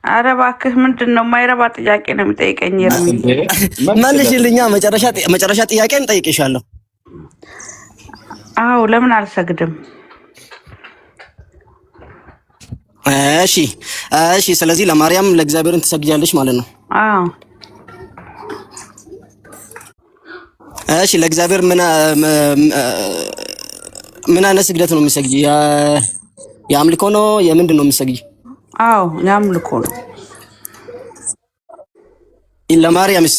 ኧረ እባክህ ምንድን ነው የማይረባ ጥያቄ ነው የሚጠይቀኝ? መልሽልኛ። መጨረሻ ጥያቄን ጠይቄሻለሁ። አዎ ለምን አልሰግድም? እሺ ስለዚህ ለማርያም ለእግዚአብሔርን ትሰግጃለሽ ማለት ነው? አዎ። እሺ ለእግዚአብሔር ምን አይነት ስግደት ነው የሚሰግጂ? የአምልኮ ነው የምንድን ነው የሚሰግጂ? አዎ የአምልኮ ነው። ለማርያምስ?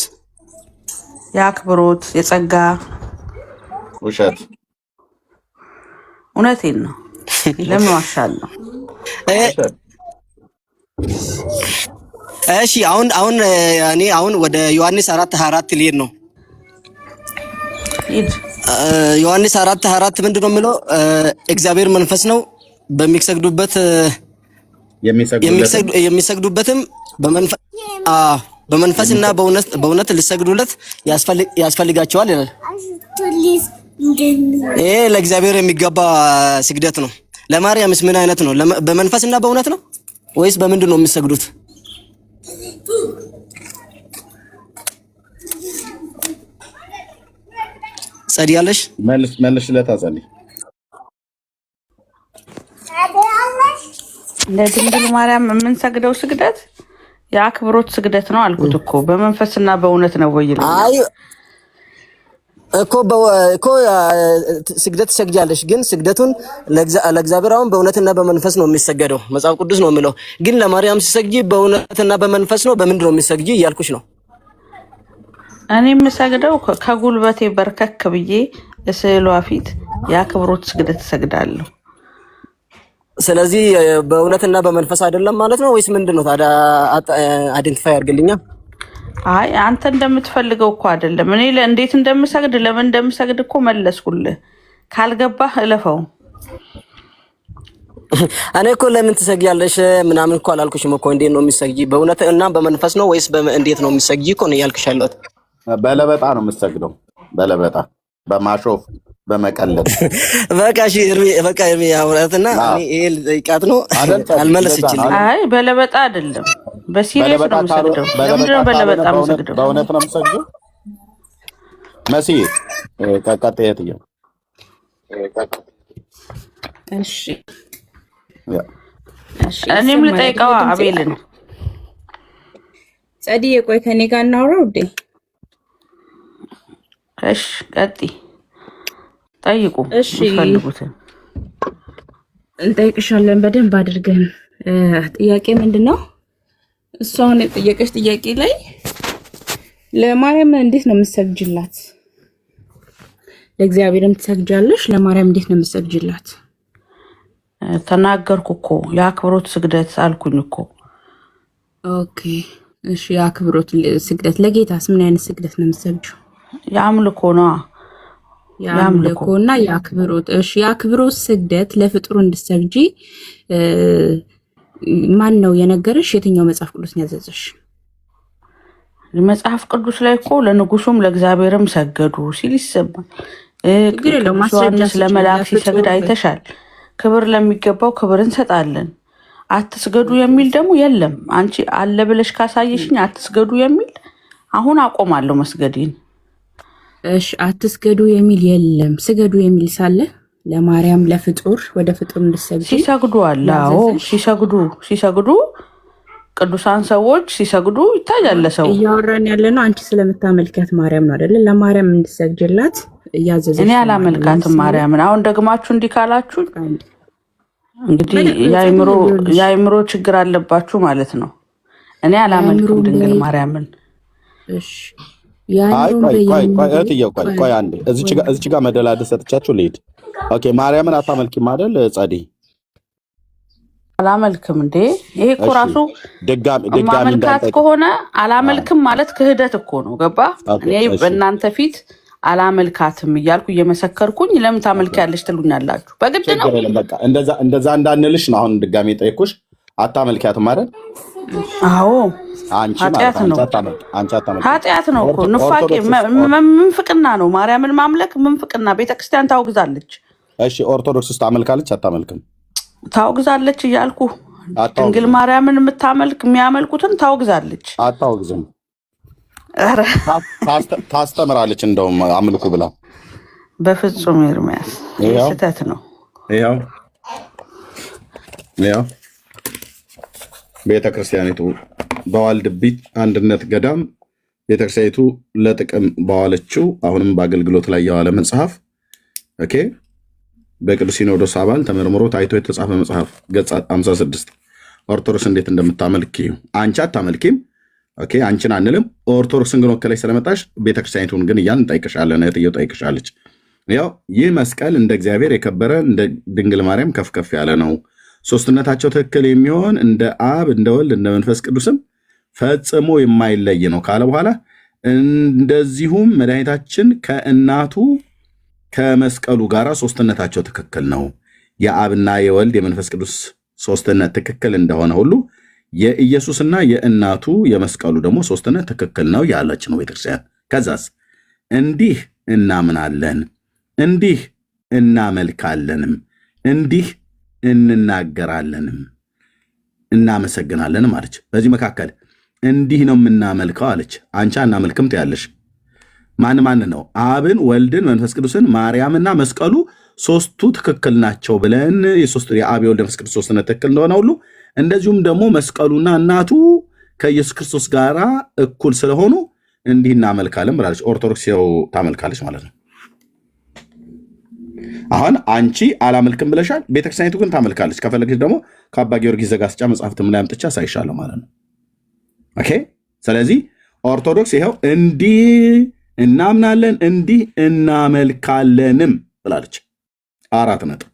የአክብሮት የጸጋ። ውሸት። እውነቴን ነው። ለምን ዋሻለሁ? እሺ አሁን ወደ ዮሐንስ 4:24 ልሄድ ነው። ዮሐንስ 4:24 ምንድን ነው የሚለው? እግዚአብሔር መንፈስ ነው፣ የሚሰግዱበትም በመንፈስና በእውነት ሊሰግዱለት ያስፈልጋቸዋል ይላል። ይሄ ለእግዚአብሔር የሚገባ ስግደት ነው። ለማርያምስ ምን አይነት ነው? በመንፈስና በእውነት ነው ወይስ በምንድን ነው የሚሰግዱት? ጸድያለሽ? መልሽለት አጸልይ። ለድንግል ማርያም የምንሰግደው ስግደት የአክብሮት ስግደት ነው አልኩት እኮ። በመንፈስና በእውነት ነው ወይ? አይ እኮ ስግደት ትሰግጃለሽ፣ ግን ስግደቱን ለእግዚአብሔር አሁን በእውነትና በመንፈስ ነው የሚሰገደው። መጽሐፍ ቅዱስ ነው የሚለው። ግን ለማርያም ሲሰግጂ በእውነትና በመንፈስ ነው በምንድን ነው የሚሰግጂ እያልኩሽ ነው። እኔ የምሰግደው ከጉልበቴ በርከክ ብዬ ስዕሏ ፊት የአክብሮት ስግደት እሰግዳለሁ። ስለዚህ በእውነትና በመንፈስ አይደለም ማለት ነው ወይስ ምንድን ነው ታዲያ? አይደንቲፋይ አድርግልኛ። አይ አንተ እንደምትፈልገው እኮ አይደለም። እኔ እንዴት እንደምሰግድ ለምን እንደምሰግድ እኮ መለስኩልህ። ካልገባህ እለፈው። እኔ እኮ ለምን ትሰግያለሽ ምናምን እኮ አላልኩሽም እኮ። እንዴት ነው የሚሰግጂ? በእውነትና በመንፈስ ነው ወይስ እንዴት ነው የሚሰግጂ እኮ ነው ያልኩሽ ያለሁት። በለበጣ ነው የምትሰግደው። በለበጣ በማሾፍ በመቀለድ በቃ እሺ በቃ ያውራትና ይሄ ልጠይቃት ነው አልመለሰችልኝ። አይ በለበጣ አይደለም በሲሪየስ ነው የምሰግደው። ለምንድን ነው በለበጣ የምሰግደው? በእውነት ነው የምሰግደው። መሲ ቀጥታ እሺ እኔም ልጠይቀዋ አቤልን። ጸድዬ ቆይ ከኔ ጋር እናውራ ውዴ። እሺ ቀጥይ ጠይቁ። እሺ ፈልጉትን እንጠይቅሻለን በደንብ አድርገን። ጥያቄ ምንድን ነው? እሷ አሁን የጠየቀሽ ጥያቄ ላይ ለማርያም እንዴት ነው የምትሰግጅላት? ለእግዚአብሔርም ትሰግጃለሽ፣ ለማርያም እንዴት ነው የምትሰግጅላት? ተናገርኩ እኮ የአክብሮት ስግደት አልኩኝ እኮ። ኦኬ እሺ የአክብሮት ስግደት። ለጌታስ ምን አይነት ስግደት ነው የምትሰግጂው? የአምልኮ ነው። የአምልኮና የአክብሮት። እሺ የአክብሮት ስግደት ለፍጡር እንድትሰግጂ ማን ነው የነገረሽ? የትኛው መጽሐፍ ቅዱስ ነው ያዘዘሽ? መጽሐፍ ቅዱስ ላይ እኮ ለንጉሱም ለእግዚአብሔርም ሰገዱ ሲል ይሰማል። ቅዱስ ለመላእክት ሲሰግድ አይተሻል። ክብር ለሚገባው ክብር እንሰጣለን። አትስገዱ የሚል ደግሞ የለም። አንቺ አለ ብለሽ ካሳየሽኝ አትስገዱ የሚል አሁን አቆማለሁ መስገድን። እሺ አትስገዱ የሚል የለም። ስገዱ የሚል ሳለ ለማርያም ለፍጡር ወደ ፍጡር እንድትሰግጂ ሲሰግዱ አለ። አዎ ሲሰግዱ ቅዱሳን ሰዎች ሲሰግዱ ይታያል። ሰው እያወራን ያለ ነው አንቺ ስለምታመልካት ማርያም ነው አይደለ? ለማርያም እንድትሰግጂላት እያዘዘሽ። እኔ አላመልካትም ማርያምን። አሁን ደግማችሁ እንዲህ ካላችሁ እንግዲህ የአእምሮ ችግር አለባችሁ ማለት ነው። እኔ አላመልክም ድንግል ማርያምን። እሺ ቆይ አንዴ እዚች ጋር መደላደል ሰጥቻችሁ ልሂድ። ኦኬ ማርያምን አታመልኪም አይደል ጸዲ? አላመልክም እንዴ? ይሄ እኮ ራሱ ድጋሚ ማመልካት ከሆነ አላመልክም ማለት ክህደት እኮ ነው። ገባ? እኔ በእናንተ ፊት አላመልካትም እያልኩ እየመሰከርኩኝ ለምን ታመልኪያለሽ ትሉኛላችሁ? በግድ ነው። በቃ እንደዛ እንዳንልሽ ነው አሁን ድጋሚ ጠይቁሽ። አታመልኪያትም አይደል? አዎ ኃጢአት ነው። ኃጢአት ነው እኮ ንፋቄ፣ ምንፍቅና ነው። ማርያምን ማምለክ ምንፍቅና፣ ቤተክርስቲያን ታውግዛለች። እሺ ኦርቶዶክስ ውስጥ ታመልካለች አታመልክም? ታውግዛለች እያልኩ ድንግል ማርያምን የሚያመልኩትን ታውግዛለች። አታውግዝም፣ ታስተምራለች። እንደውም አምልኩ ብላ። በፍጹም ኤርምያስ ስህተት ነው። ይኸው ቤተክርስቲያኒቱ በዋልድቢት አንድነት ገዳም ቤተክርስቲያኒቱ ለጥቅም በዋለችው አሁንም በአገልግሎት ላይ የዋለ መጽሐፍ ኦኬ በቅዱስ ሲኖዶስ አባል ተመርምሮ ታይቶ የተጻፈ መጽሐፍ ገጽ 56 ኦርቶዶክስ እንዴት እንደምታመልክ አንቺ አታመልኪም። ኦኬ አንቺን አንልም። ኦርቶዶክስን ግን ወከለሽ ስለመጣሽ ቤተክርስቲያኒቱን ግን እያልን እንጠይቅሻለን። እህትየው ጠይቅሻለች። ያው ይህ መስቀል እንደ እግዚአብሔር የከበረ እንደ ድንግል ማርያም ከፍ ከፍ ያለ ነው። ሶስትነታቸው ትክክል የሚሆን እንደ አብ እንደ ወልድ እንደ መንፈስ ቅዱስም ፈጽሞ የማይለይ ነው ካለ በኋላ እንደዚሁም መድኃኒታችን ከእናቱ ከመስቀሉ ጋር ሶስትነታቸው ትክክል ነው። የአብና የወልድ የመንፈስ ቅዱስ ሶስትነት ትክክል እንደሆነ ሁሉ የኢየሱስና የእናቱ የመስቀሉ ደግሞ ሶስትነት ትክክል ነው ያለች ነው ቤተክርስቲያን። ከዛስ እንዲህ እናምናለን፣ እንዲህ እናመልካለንም፣ እንዲህ እንናገራለንም እናመሰግናለንም አለች። በዚህ መካከል እንዲህ ነው የምናመልከው አለች። አንቺ አናመልክም ትያለሽ። ማን ነው? አብን፣ ወልድን፣ መንፈስ ቅዱስን፣ ማርያምና መስቀሉ ሶስቱ ትክክል ናቸው ብለን የአብ የወልድ መንፈስ ቅዱስ ሶስትነት ትክክል እንደሆነ ሁሉ እንደዚሁም ደግሞ መስቀሉና እናቱ ከኢየሱስ ክርስቶስ ጋር እኩል ስለሆኑ እንዲህ እናመልካለን ብላለች። ኦርቶዶክስ ያው ታመልካለች ማለት ነው። አሁን አንቺ አላመልክም ብለሻል፣ ቤተክርስቲያኒቱ ግን ታመልካለች። ከፈለግሽ ደግሞ ከአባ ጊዮርጊስ ዘጋስጫ መጽሐፍትም ላይ አምጥቻ ሳይሻለሁ ማለት ነው። ኦኬ ስለዚህ ኦርቶዶክስ ይኸው እንዲህ እናምናለን እንዲህ እናመልካለንም ብላለች። 4 ነጥብ።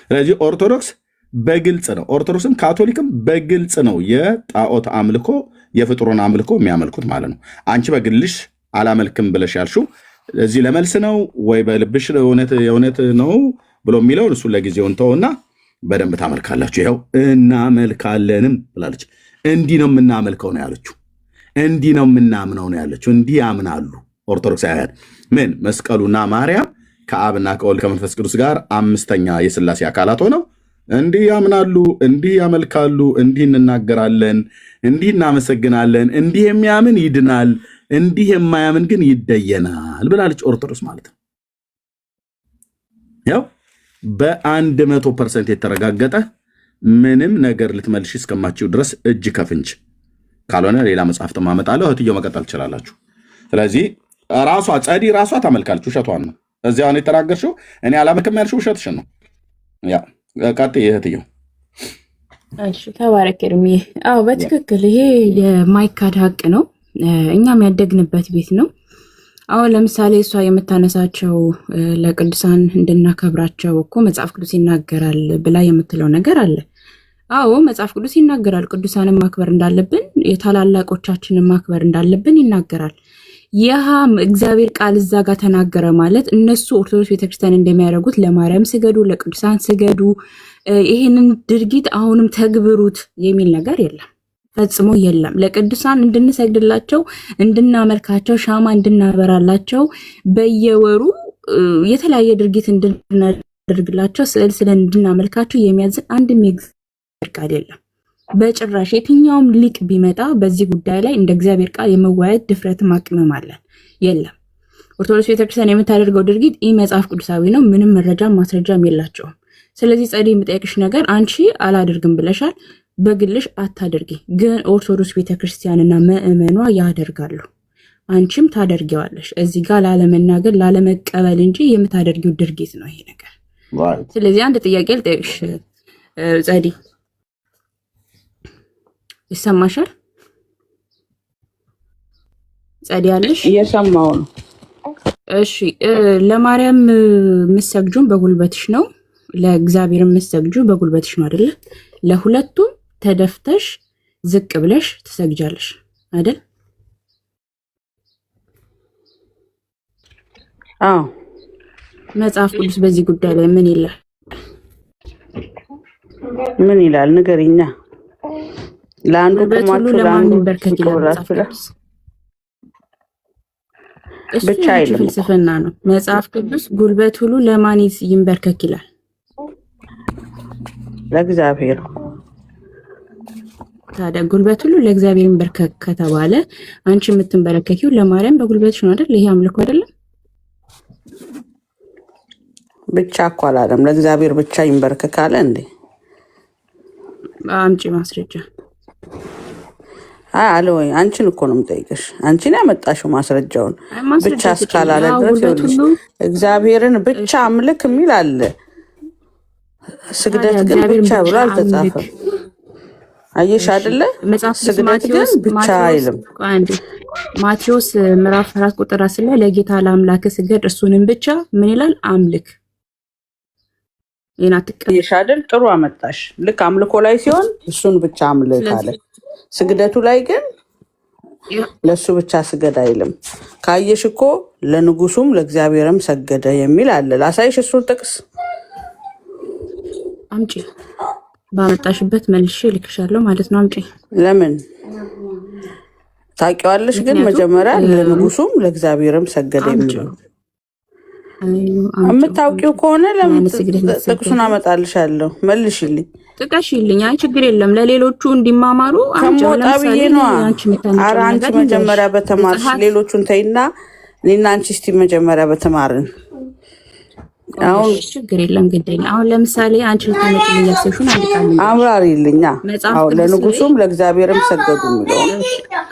ስለዚህ ኦርቶዶክስ በግልጽ ነው፣ ኦርቶዶክስም ካቶሊክም በግልጽ ነው የጣዖት አምልኮ የፍጡሩን አምልኮ የሚያመልኩት ማለት ነው። አንቺ በግልሽ አላመልክም ብለሽ ያልሽው እዚህ ለመልስ ነው ወይ በልብሽ የእውነት ነው ብሎ የሚለውን እሱን ለጊዜው እንተውና በደንብ ታመልካላችሁ። ይኸው እናመልካለንም ብላለች። እንዲህ ነው የምናመልከው ነው ያለችው። እንዲህ ነው የምናምነው ነው ያለችው። እንዲህ ያምናሉ ኦርቶዶክሳውያን። ምን መስቀሉና ማርያም ከአብና ከወልድ ከመንፈስ ቅዱስ ጋር 5ኛ የሥላሴ አካላት ሆነው እንዲህ ያምናሉ፣ እንዲህ ያመልካሉ፣ እንዲህ እንናገራለን፣ እንዲህ እናመሰግናለን። እንዲህ የሚያምን ይድናል፣ እንዲህ የማያምን ግን ይደየናል ብላለች ኦርቶዶክስ ማለት ነው። ያው በ100% የተረጋገጠ ምንም ነገር ልትመልሽ እስከማችሁ ድረስ እጅ ከፍንጅ ካልሆነ ሌላ መጽሐፍት ማመጣለሁ። እህትየው መቀጠል ትችላላችሁ። ስለዚህ ራሷ ጸዲ ራሷ ታመልካለች። ውሸቷን ነው እዚያውን የተናገርሽው። እኔ አላመልክም ያልሽው ውሸትሽን ነው። ያ ቀጥይ እህትየው። እሺ ተባረክ እርሜ። አዎ በትክክል ይሄ የማይካድ ሀቅ ነው። እኛም ያደግንበት ቤት ነው። አሁን ለምሳሌ እሷ የምታነሳቸው ለቅዱሳን እንድናከብራቸው እኮ መጽሐፍ ቅዱስ ይናገራል ብላ የምትለው ነገር አለ። አዎ መጽሐፍ ቅዱስ ይናገራል። ቅዱሳንን ማክበር እንዳለብን፣ የታላላቆቻችንን ማክበር እንዳለብን ይናገራል። ይህ እግዚአብሔር ቃል እዛ ጋር ተናገረ ማለት እነሱ ኦርቶዶክስ ቤተክርስቲያን እንደሚያደርጉት ለማርያም ስገዱ፣ ለቅዱሳን ስገዱ፣ ይህንን ድርጊት አሁንም ተግብሩት የሚል ነገር የለም፣ ፈጽሞ የለም። ለቅዱሳን እንድንሰግድላቸው፣ እንድናመልካቸው፣ ሻማ እንድናበራላቸው፣ በየወሩ የተለያየ ድርጊት እንድናደርግላቸው፣ ስዕል ስለን እንድናመልካቸው የሚያዝን አንድም የእግዚአብሔር ቃል የለም በጭራሽ። የትኛውም ሊቅ ቢመጣ በዚህ ጉዳይ ላይ እንደ እግዚአብሔር ቃል የመወያየት ድፍረትም አቅምም አለን የለም። ኦርቶዶክስ ቤተክርስቲያን የምታደርገው ድርጊት ይህ መጽሐፍ ቅዱሳዊ ነው። ምንም መረጃም ማስረጃም የላቸውም። ስለዚህ ጸዴ የምጠይቅሽ ነገር አንቺ አላደርግም ብለሻል፣ በግልሽ አታደርጊ፣ ግን ኦርቶዶክስ ቤተክርስቲያንና ምዕመኗ ያደርጋሉ። አንቺም ታደርጊዋለሽ። እዚህ ጋር ላለመናገር ላለመቀበል እንጂ የምታደርጊው ድርጊት ነው ይሄ ነገር። ስለዚህ አንድ ጥያቄ ልጠይቅሽ ጸዴ፣ ይሰማሻል? ጸዲያለሽ እየሰማው ነው። እሺ ለማርያም የምትሰግጁን በጉልበትሽ ነው፣ ለእግዚአብሔር የምትሰግጁ በጉልበትሽ ነው አይደለ? ለሁለቱም ተደፍተሽ ዝቅ ብለሽ ትሰግጃለሽ አይደል? አዎ። መጽሐፍ ቅዱስ በዚህ ጉዳይ ላይ ምን ይላል? ምን ይላል? ንገሪኛ። ለአንዱ ቆማችሁ ለአንዱ በርከት ይላል። ብቻ አይደለም፣ ፍልስፍና ነው። መጽሐፍ ቅዱስ ጉልበት ሁሉ ለማን ይንበርከክ ይላል? ለእግዚአብሔር። ታዲያ ጉልበት ሁሉ ለእግዚአብሔር ይንበርከክ ከተባለ አንቺ የምትንበረከኪው ለማርያም በጉልበትሽ ነው አይደል? ይሄ አምልኮ አይደለም? ብቻ እኮ አላለም። ለእግዚአብሔር ብቻ ይንበርከክ አለ እንዴ? አምጪ ማስረጃ። አለ ወይ? አንቺን እኮ ነው የምጠይቅሽ። አንቺን ያመጣሽው ማስረጃውን ብቻ እስካላለ ድረስ እግዚአብሔርን ብቻ አምልክ የሚል አለ። ስግደት ግን ብቻ ብሎ አልተጻፈም። አየሽ አይደለ? ስግደት ግን ብቻ አይልም። ማቴዎስ ምዕራፍ 4 ቁጥር 10 ላይ ለጌታ ለአምላክ ስገድ እሱንም ብቻ ምን ይላል? አምልክ። ይናት አይደል? ጥሩ አመጣሽ። ልክ አምልኮ ላይ ሲሆን እሱን ብቻ አምልክ አለ። ስግደቱ ላይ ግን ለሱ ብቻ ስገድ አይልም። ካየሽ እኮ ለንጉሱም ለእግዚአብሔርም ሰገደ የሚል አለ። ላሳይሽ እሱን ጥቅስ። አምጪ። ባመጣሽበት መልሼ ልክሻለሁ ማለት ነው። አምጪ። ለምን ታውቂዋለሽ? ግን መጀመሪያ ለንጉሱም ለእግዚአብሔርም ሰገደ የሚለው የምታውቂው ከሆነ ለምን ጥቅሱን አመጣልሻለሁ? መልሽልኝ። ጥቀሽልኝ። አይ ችግር የለም። ለሌሎቹ እንዲማማሩ ከሞጣ ብዬ ነዋ። ኧረ አንቺ መጀመሪያ በተማርሽ ሌሎቹን ተይና እኔና አንቺ እስቲ መጀመሪያ በተማርን። አሁን ችግር የለም ግዴለ። አሁን ለምሳሌ አንቺ ልታመጪልኝ ያሰብሽውን አንድ ቃል አብራሪልኛ። አሁን ለንጉሱም ለእግዚአብሔርም ሰገዱ የሚለው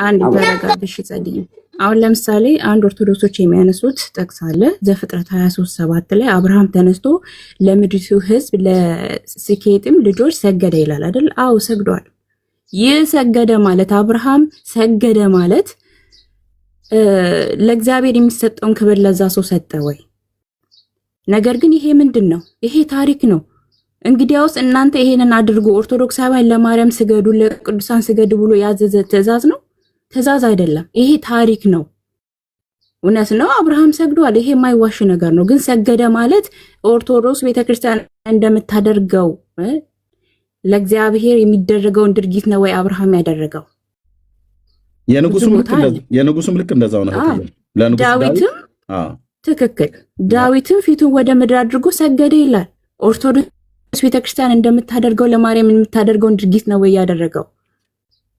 አንድ ተረጋግሽ ጸልይ። አሁን ለምሳሌ አንድ ኦርቶዶክሶች የሚያነሱት ጥቅስ አለ። ዘፍጥረት 23:7 ላይ አብርሃም ተነስቶ ለምድሪቱ ሕዝብ ለሴኬጥም ልጆች ሰገደ ይላል አይደል? አዎ ሰግዷል። ይህ ሰገደ ማለት አብርሃም ሰገደ ማለት ለእግዚአብሔር የሚሰጠውን ክብር ለዛ ሰው ሰጠ ወይ? ነገር ግን ይሄ ምንድን ነው? ይሄ ታሪክ ነው። እንግዲያውስ እናንተ ይሄንን አድርጎ ኦርቶዶክሳውያን ለማርያም ስገዱ፣ ለቅዱሳን ስገዱ ብሎ ያዘዘ ትእዛዝ ነው? ትእዛዝ አይደለም። ይሄ ታሪክ ነው። እውነት ነው አብርሃም ሰግዷል። ይሄ የማይዋሽ ነገር ነው። ግን ሰገደ ማለት ኦርቶዶክስ ቤተክርስቲያን እንደምታደርገው ለእግዚአብሔር የሚደረገውን ድርጊት ነው ወይ አብርሃም ያደረገው? የንጉሱም ልክ እንደዛው ነው። ዳዊትም ትክክል። ዳዊትም ፊቱን ወደ ምድር አድርጎ ሰገደ ይላል። ኦርቶዶክስ ቤተክርስቲያን እንደምታደርገው ለማርያም የምታደርገውን ድርጊት ነው ወይ ያደረገው?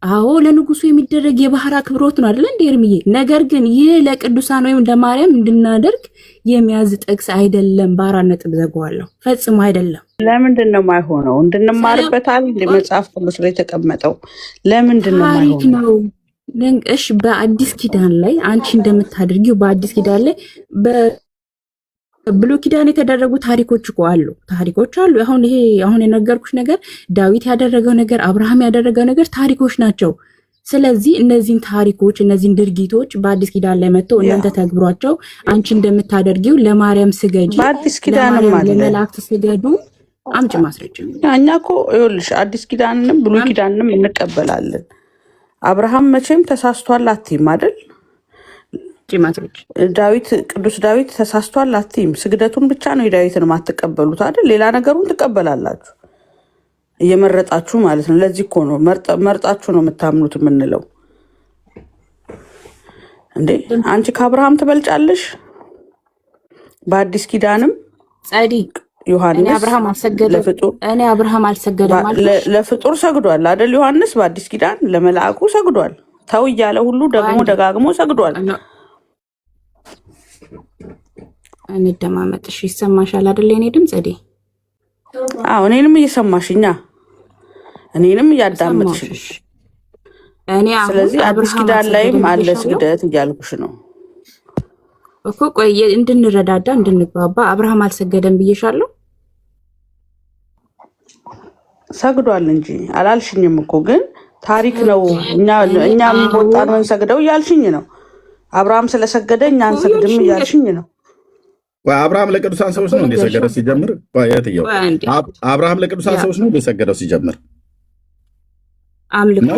አዎ ለንጉሱ የሚደረግ የባህር አክብሮት ነው አይደል እንዴ እርምዬ? ነገር ግን ይህ ለቅዱሳን ወይም ለማርያም እንድናደርግ የሚያዝ ጥቅስ አይደለም። በአራት ነጥብ ዘጋዋለሁ። ፈጽሞ አይደለም። ለምንድን ነው የማይሆነው? እንድንማርበታል እንደ መጽሐፍ ቅዱስ ላይ የተቀመጠው ለምንድን ነው ታሪክ ነው። እሺ በአዲስ ኪዳን ላይ አንቺ እንደምታደርጊው በአዲስ ኪዳን ላይ በብሉይ ኪዳን የተደረጉ ታሪኮች እኮ አሉ። ታሪኮች አሉ። አሁን የነገርኩሽ ነገር ዳዊት ያደረገው ነገር፣ አብርሃም ያደረገው ነገር ታሪኮች ናቸው። ስለዚህ እነዚህን ታሪኮች እነዚህን ድርጊቶች በአዲስ ኪዳን ላይ መጥተው እናንተ ተግብሯቸው አንቺ እንደምታደርጊው ለማርያም ስገጂ፣ በአዲስ ኪዳንም አለ ለመላእክት ስገዱ። አምጪ ማስረጃ። እኛ እኮ ይኸውልሽ አዲስ ኪዳንንም ብሉይ ኪዳንንም እንቀበላለን። አብርሃም መቼም ተሳስቷል አትይም አይደል? ዳዊት ቅዱስ ዳዊት ተሳስቷል አትይም። ስግደቱን ብቻ ነው የዳዊትን የማትቀበሉት አይደል? ሌላ ነገሩን ትቀበላላችሁ እየመረጣችሁ ማለት ነው። ለዚህ እኮ ነው መርጣችሁ ነው የምታምኑት የምንለው እንዴ። አንቺ ከአብርሃም ትበልጫለሽ። በአዲስ ኪዳንም ጻድቅ ዮሐንስ አብርሃም አልሰገደም። እኔ አብርሃም አልሰገደም ማለት ለፍጡር ሰግዷል አይደል? ዮሐንስ በአዲስ ኪዳን ለመልአኩ ሰግዷል። ተው እያለ ሁሉ ደግሞ ደጋግሞ ሰግዷል። እንደማመጥሽ ይሰማሻል አይደል? የኔ ድምጽ እዴ? አዎ እኔንም እየሰማሽኛ፣ እኔንም እያዳመጥሽ። ስለዚህ አዲስ ኪዳን ላይም አለ ስግደት እያልኩሽ ነው እኮ። ቆይ እንድንረዳዳ እንድንግባባ አብርሃም አልሰገደም ብዬሻለሁ። ሰግዷል እንጂ አላልሽኝም እኮ። ግን ታሪክ ነው። እኛ ወጣን ሰግደው እያልሽኝ ነው። አብርሃም ስለሰገደ እኛ አንሰግድም እያልሽኝ ነው። አብርሃም ለቅዱሳን ሰዎች ነው እንደሰገደው ሲጀምር? የትየው አብርሃም ለቅዱሳን ሰዎች ነው እንደሰገደው ሲጀምር? አምልኮ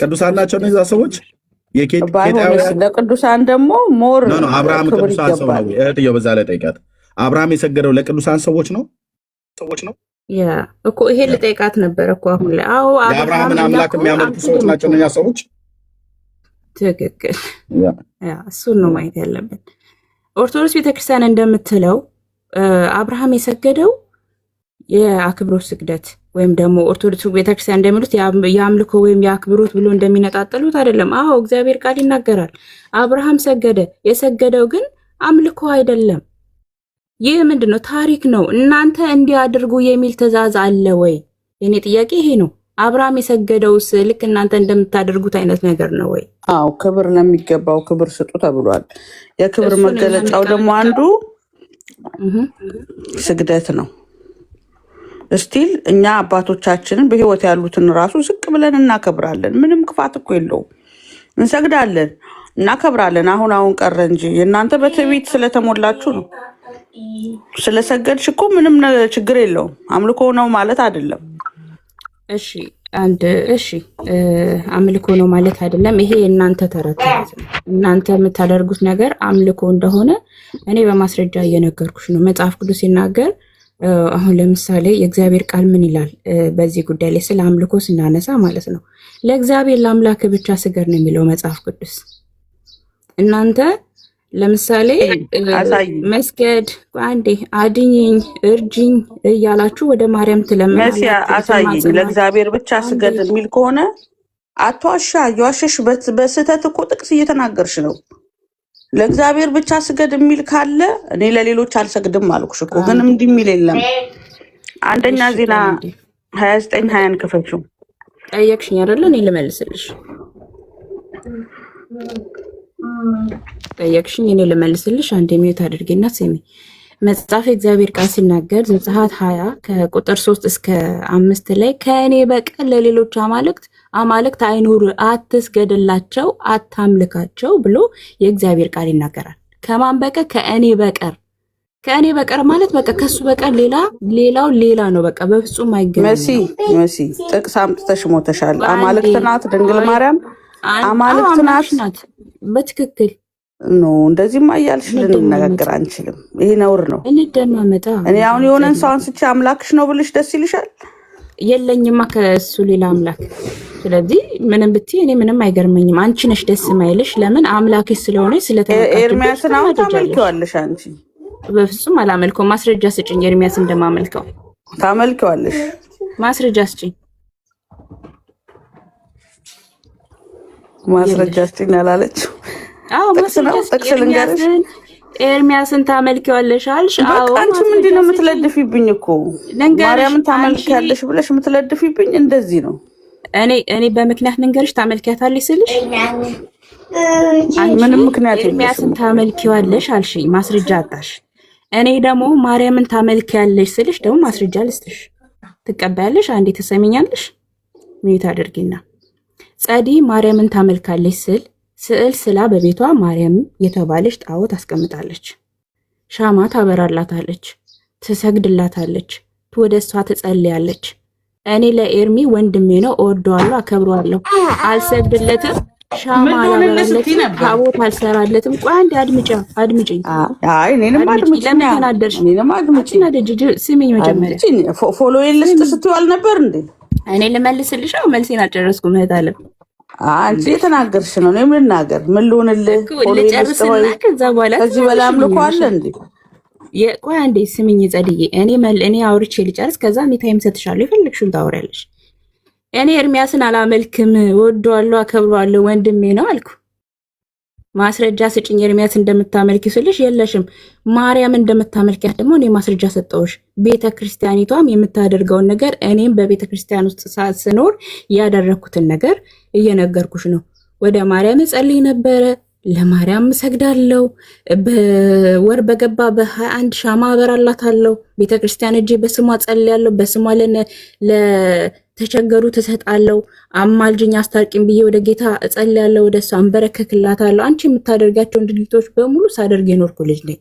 ቅዱሳን ናቸው እነዛ ሰዎች። ለቅዱሳን ደግሞ ሞር አብርሃም ቅዱሳን ሰው ነው። የትየው በዛ ላይ ጠይቃት። አብርሃም የሰገደው ለቅዱሳን ሰዎች ነው ያ እኮ ይሄ ልጠይቃት ነበር እኮ አሁን ላይ። አዎ አብርሃምን አምላክ የሚያመልኩ ሰዎች ናቸው እነኛ ሰዎች። ትክክል። ያ እሱን ነው ማየት ያለብን። ኦርቶዶክስ ቤተክርስቲያን እንደምትለው አብርሃም የሰገደው የአክብሮት ስግደት ወይም ደግሞ ኦርቶዶክስ ቤተክርስቲያን እንደሚሉት የአምልኮ ወይም የአክብሮት ብሎ እንደሚነጣጠሉት አይደለም። አዎ እግዚአብሔር ቃል ይናገራል። አብርሃም ሰገደ። የሰገደው ግን አምልኮ አይደለም። ይህ ምንድነው? ታሪክ ነው። እናንተ እንዲያድርጉ የሚል ትእዛዝ አለ ወይ? የኔ ጥያቄ ይሄ ነው። አብርሃም የሰገደውስ ልክ እናንተ እንደምታደርጉት አይነት ነገር ነው ወይ? አዎ ክብር ለሚገባው ክብር ስጡ ተብሏል። የክብር መገለጫው ደግሞ አንዱ ስግደት ነው። እስቲል እኛ አባቶቻችንን በህይወት ያሉትን ራሱ ዝቅ ብለን እናከብራለን። ምንም ክፋት እኮ የለውም። እንሰግዳለን፣ እናከብራለን። አሁን ቀረ እንጂ እናንተ በትዕቢት ስለተሞላችሁ ነው። ስለሰገድሽ እኮ ምንም ችግር የለውም። አምልኮ ነው ማለት አይደለም። እሺ አምልኮ ነው ማለት አይደለም። ይሄ እናንተ ተረት ነው። እናንተ የምታደርጉት ነገር አምልኮ እንደሆነ እኔ በማስረጃ እየነገርኩሽ ነው። መጽሐፍ ቅዱስ ሲናገር አሁን ለምሳሌ የእግዚአብሔር ቃል ምን ይላል? በዚህ ጉዳይ ላይ ስለ አምልኮ ስናነሳ ማለት ነው ለእግዚአብሔር ለአምላክ ብቻ ስገድ ነው የሚለው መጽሐፍ ቅዱስ። እናንተ ለምሳሌ መስገድ አንዴ አድኝኝ እርጅኝ እያላችሁ ወደ ማርያም ትለምናላችሁ። አሳይኝ ለእግዚአብሔር ብቻ ስገድ የሚል ከሆነ አትዋሻ። የዋሸሽ በስህተት እኮ ጥቅስ እየተናገርሽ ነው። ለእግዚአብሔር ብቻ ስገድ የሚል ካለ እኔ ለሌሎች አልሰግድም አልኩሽ እኮ። ግን እንዲህ የሚል የለም። አንደኛ ዜና 29:20 ክፈችው። ጠየቅሽኝ አይደለ? እኔ ልመልስልሽ። ጠየቅሽኝ እኔ ልመልስልሽ። አንዴ ሚዩት አድርጌና ስሚ። መጽሐፍ እግዚአብሔር ቃል ሲናገር ዘጸአት 20 ከቁጥር 3 እስከ 5 ላይ ከእኔ በቀር ለሌሎች አማልክት አይኑር፣ አትስገድላቸው፣ አታምልካቸው ብሎ የእግዚአብሔር ቃል ይናገራል። ከማን በቀር? ከእኔ በቀር። ከእኔ በቀር ማለት በቃ ከሱ በቀር ሌላው ሌላ ነው። በቃ በፍጹም አይገናኝም። መሲ ጥቅስ አምጥተሽ ሞተሻል። አማልክት ናት ድንግል ማርያም፣ አማልክት ናት። በትክክል ኖ እንደዚህማ እያልሽ ልንነጋገር አንችልም። ይሄ ነውር ነው። እንደማመጣ እኔ አሁን የሆነን ሰው አንስቼ አምላክሽ ነው ብልሽ ደስ ይልሻል? የለኝማ ከሱ ሌላ አምላክ። ስለዚህ ምንም ብትይ እኔ ምንም አይገርመኝም። አንቺ ነሽ ደስ ማይልሽ። ለምን? አምላክሽ ስለሆነ ስለተመጣጣኝ። ኤርሚያስን አሁን ታመልኪዋለሽ አንቺ። በፍጹም አላመልከው። ማስረጃ ስጭኝ። ኤርሚያስ እንደማመልከው ታመልኪዋለሽ። ማስረጃ ስጭኝ። ማስረጃ ስጭኝ አላለችው። አዎ ጥቅስ ልንገርሽ። ኤርሚያስን ታመልኪዋለሽ አልሽ። አዎ አንቺ ምንድን ነው የምትለድፊብኝ እኮ? ማርያምን ታመልኪያለሽ ብለሽ የምትለድፊብኝ እንደዚህ ነው። እኔ በምክንያት ልንገርሽ። ታመልኪያታለሽ ስልሽ ምንም ምክንያት የለሽም። ኤርሚያስን ታመልኪዋለሽ አልሽኝ፣ ማስረጃ አጣሽ። እኔ ደግሞ ማርያምን ታመልኪያለሽ ስልሽ ደግሞ ማስረጃ ልስጥሽ። ትቀበያለሽ? አንዴ ትሰሚኛለሽ? ሚዩት አድርጊና ጸዲ ማርያምን ታመልካለች ስል ስዕል ስላ በቤቷ ማርያም የተባለች ጣዖት አስቀምጣለች። ሻማ ታበራላታለች፣ ትሰግድላታለች፣ ወደ እሷ ትጸልያለች። እኔ ለኤርሚ ወንድሜ ነው፣ እወደዋለሁ፣ አከብረዋለሁ። አልሰግድለትም፣ ሻማ አላበራለትም፣ ታቦት አልሰራለትም። ቆይ አንዴ አድምጪኝ። አይ እኔንም አድምጪኝ። ለምን ተናደርሽ? እኔንም አድምጪኝ። ስሚኝ መጀመሪያ። ፎሎ የለስጥ ስትይው አልነበር እንዴ? እኔ ልመልስልሽ። መልሴን አልጨረስኩም እህት አለም። አንቺ የተናገርሽ ነው። እኔ ምን ልናገር? ምን ልሆንልህ? ልጨርስና ከዛ በኋላ ከዚህ በላይ አምልኮ አለ እንዴ? ቆይ አንዴ ስሚኝ ጸድዬ። እኔ አውርቼ ልጨርስ፣ ከዛ እኔ ታይም ሰጥሻለሁ። የፈለግሽውን ታወሪያለሽ። እኔ ኤርሚያስን አላመልክም፣ ወደዋለሁ፣ አከብረዋለሁ፣ ወንድሜ ነው አልኩ። ማስረጃ ስጭኝ። ኤርሚያስ እንደምታመልኪ ስልሽ የለሽም። ማርያም እንደምታመልኪያት ደግሞ እኔ ማስረጃ ሰጠሁሽ። ቤተ ክርስቲያኒቷም የምታደርገውን ነገር እኔም በቤተ ክርስቲያን ውስጥ ስኖር ያደረኩትን ነገር እየነገርኩሽ ነው። ወደ ማርያም ጸልይ ነበረ፣ ለማርያም ሰግዳለሁ። በወር በገባ በ21 ሻማ አበራላታለሁ። ቤተክርስቲያን እጄ በስሟ ጸልያለሁ። በስሟ ለተቸገሩ ትሰጣለሁ። አማልጅኝ አስታርቂኝ ብዬ ወደ ጌታ እጸልያለሁ። ወደ እሷ አንበረከክላታለሁ። አንቺ የምታደርጋቸውን ድርጊቶች በሙሉ ሳደርግ የኖርኩ ልጅ ነኝ።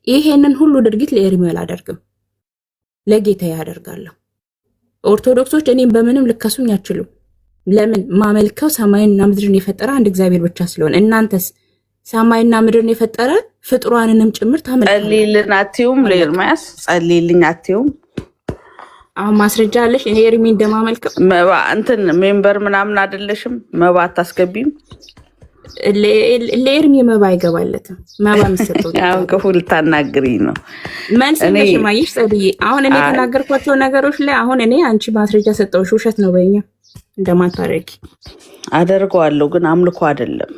ይሄንን ሁሉ ድርጊት ለኤርሚ አላደርግም፣ ለጌታ ያደርጋለሁ። ኦርቶዶክሶች እኔም በምንም ልከሱኝ አችሉም። ለምን? ማመልከው ሰማይና ምድርን የፈጠረ አንድ እግዚአብሔር ብቻ ስለሆነ። እናንተስ ሰማይና ምድርን የፈጠረ ፍጥሯንንም ጭምር ታመልካላችሁ። ጸልይልን አትይውም? ለኤርሚያስ ጸልይልኝ አትይውም? አሁን ማስረጃ አለሽ? እኔ ኤርሚ እንደማመልከው መባ እንትን ሜምበር ምናምን አይደለሽም? መባ አታስገቢም? ለኤርሚ መባ አይገባለትም። መባ የሚሰጠው አሁን ክፉ ልታናግሪኝ ነው። መልስ ማይሽ ጸልዬ። አሁን እኔ የተናገርኳቸው ነገሮች ላይ አሁን እኔ አንቺ ማስረጃ ሰጠውሽ፣ ውሸት ነው በእኛ እንደማታረጊ አደርገዋለሁ፣ ግን አምልኮ አይደለም።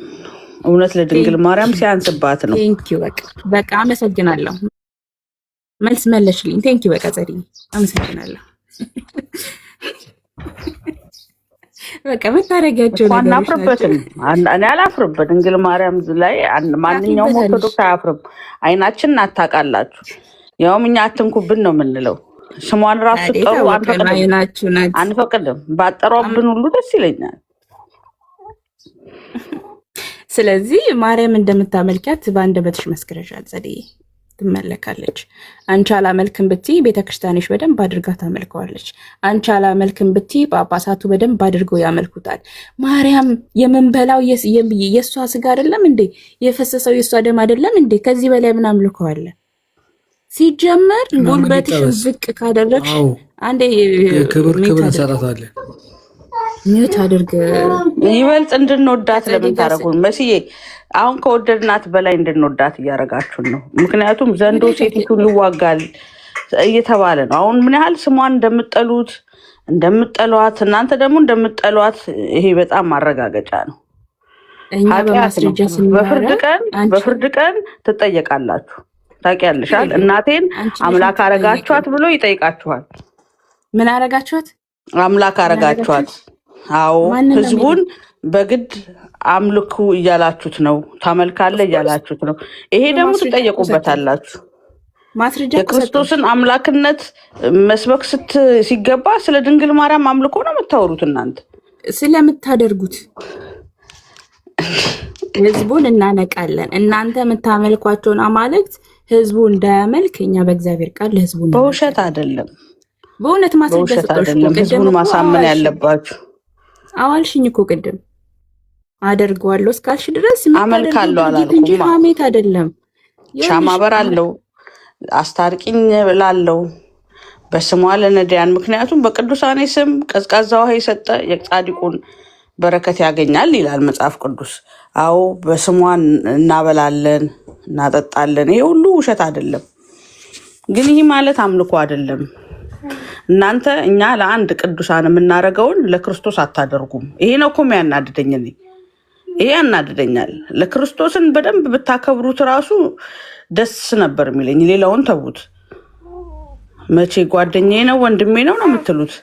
እውነት ለድንግል ማርያም ሲያንስባት ነው። ቴንኪው በቃ አመሰግናለሁ። መልስ መለሽልኝ። ቴንኪው በቃ ጸልዬ አመሰግናለሁ። በቃ መታረጊያቸው አናፍርበትም። እኔ አላፍርበት። ድንግል ማርያም ላይ ማንኛውም ኦርቶዶክስ አያፍርም። አይናችን እናታውቃላችሁ። ያውም እኛ አትንኩብን ነው የምንለው። ስሟን ራሱ ጠሩ አንፈቅድም። ባጠሯብን ሁሉ ደስ ይለኛል። ስለዚህ ማርያም እንደምታመልኪያት በአንደበትሽ መስክረሻል። ጸደይ ትመለካለች። አንቺ አላመልክም ብትይ ቤተክርስቲያንሽ በደንብ አድርጋ ታመልከዋለች። አንቺ አላመልክም ብትይ ጳጳሳቱ በደንብ አድርገው ያመልኩታል። ማርያም የምንበላው የእሷ ስጋ አይደለም እንዴ? የፈሰሰው የእሷ ደም አይደለም እንዴ? ከዚህ በላይ ምን አምልከዋለ? ሲጀመር ጉልበትሽን ዝቅ ካደረግሽ አንዴ ክብር እንሰጣታለን። ሚዩት አድርግ። ይበልጥ እንድንወዳት ለምን ታደርጉን? መስዬ አሁን ከወደድናት በላይ እንድንወዳት እያደረጋችሁን ነው። ምክንያቱም ዘንዶ ሴቲቱን ይዋጋል እየተባለ ነው። አሁን ምን ያህል ስሟን እንደምጠሏት እናንተ ደግሞ እንደምጠሏት ይሄ በጣም ማረጋገጫ ነው። በፍርድ ቀን ትጠየቃላችሁ። ታውቂያለሻል። እናቴን አምላክ አረጋችኋት ብሎ ይጠይቃችኋል። ምን አረጋችኋት? አምላክ አረጋችኋት። አዎ ህዝቡን በግድ አምልኩ እያላችሁት ነው፣ ታመልካለ እያላችሁት ነው። ይሄ ደግሞ ትጠየቁበታላችሁ። የክርስቶስን አምላክነት መስበክ ሲገባ ስለ ድንግል ማርያም አምልኮ ነው የምታወሩት እናንተ። ስለምታደርጉት ህዝቡን እናነቃለን። እናንተ የምታመልኳቸውን አማልክት ህዝቡ እንዳያመልክ እኛ በእግዚአብሔር ቃል ለህዝቡ በውሸት አይደለም፣ በእውነት ማስረጃ ሰጠሽ። ህዝቡን ማሳመን ያለባችሁ አዋልሽኝ እኮ ቅድም አደርገዋለሁ እስካልሽ ድረስ አመልካለሁ አላልኩም እንጂ ሐሜት አይደለም። ሻማ በራለሁ፣ አስታርቂኝ ብላለሁ በስሟ ለነዳያን። ምክንያቱም በቅዱሳኔ ስም ቀዝቃዛ ውሃ የሰጠ የጻድቁን በረከት ያገኛል ይላል መጽሐፍ ቅዱስ። አዎ በስሟ እናበላለን፣ እናጠጣለን። ይሄ ሁሉ ውሸት አይደለም፣ ግን ይህ ማለት አምልኮ አይደለም። እናንተ እኛ ለአንድ ቅዱሳን የምናደርገውን ለክርስቶስ አታደርጉም። ይሄ ነው እኮ የሚያናድደኝ። ይሄ ያናድደኛል። ለክርስቶስን በደንብ ብታከብሩት ራሱ ደስ ነበር የሚለኝ። ሌላውን ተዉት። መቼ ጓደኛዬ ነው ወንድሜ ነው ነው የምትሉት?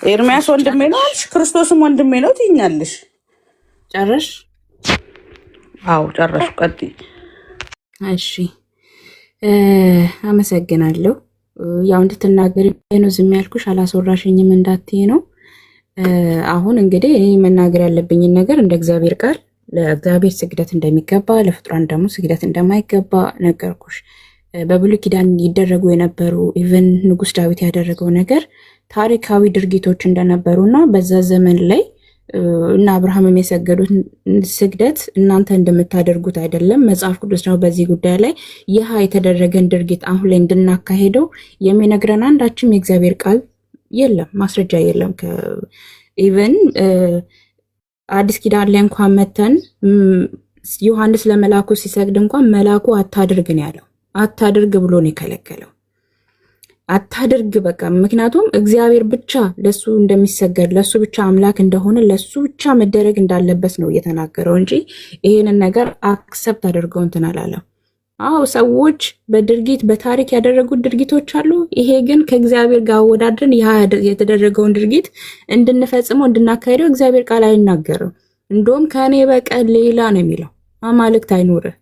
ኤርሚያስ ወንድሜ ነው አልሽ፣ ክርስቶስም ወንድሜ ነው ትይኛለሽ። ጨረሽ? አዎ ጨረሽ። ቀጥይ። እሺ አመሰግናለሁ። ያው እንድትናገሪ ነው ዝም ያልኩሽ፣ አላስወራሽኝም እንዳትዪ ነው። አሁን እንግዲህ እኔ መናገር ያለብኝን ነገር እንደ እግዚአብሔር ቃል ለእግዚአብሔር ስግደት እንደሚገባ ለፍጡራን ደግሞ ስግደት እንደማይገባ ነገርኩሽ። በብሉይ ኪዳን ይደረጉ የነበሩ ኢቨን ንጉስ ዳዊት ያደረገው ነገር ታሪካዊ ድርጊቶች እንደነበሩና በዛ ዘመን ላይ እና አብርሃምም የሰገዱት ስግደት እናንተ እንደምታደርጉት አይደለም። መጽሐፍ ቅዱስ ነው በዚህ ጉዳይ ላይ ይህ የተደረገን ድርጊት አሁን ላይ እንድናካሄደው የሚነግረን አንዳችም የእግዚአብሔር ቃል የለም፣ ማስረጃ የለም። ኢቨን አዲስ ኪዳን ላይ እንኳን መተን ዮሐንስ ለመላኩ ሲሰግድ እንኳን መላኩ አታድርግ ነው ያለው። አታድርግ ብሎ ነው የከለከለው። አታድርግ በቃ። ምክንያቱም እግዚአብሔር ብቻ ለሱ እንደሚሰገድ ለሱ ብቻ አምላክ እንደሆነ ለሱ ብቻ መደረግ እንዳለበት ነው እየተናገረው እንጂ ይሄንን ነገር አክሰፕት አድርገው እንትን አላለም። አዎ ሰዎች በድርጊት በታሪክ ያደረጉት ድርጊቶች አሉ። ይሄ ግን ከእግዚአብሔር ጋር አወዳድረን የተደረገውን ድርጊት እንድንፈጽመው እንድናካሄደው እግዚአብሔር ቃል አይናገርም። እንደውም ከኔ በቀር ሌላ ነው የሚለው። አማልክት አይኖርህ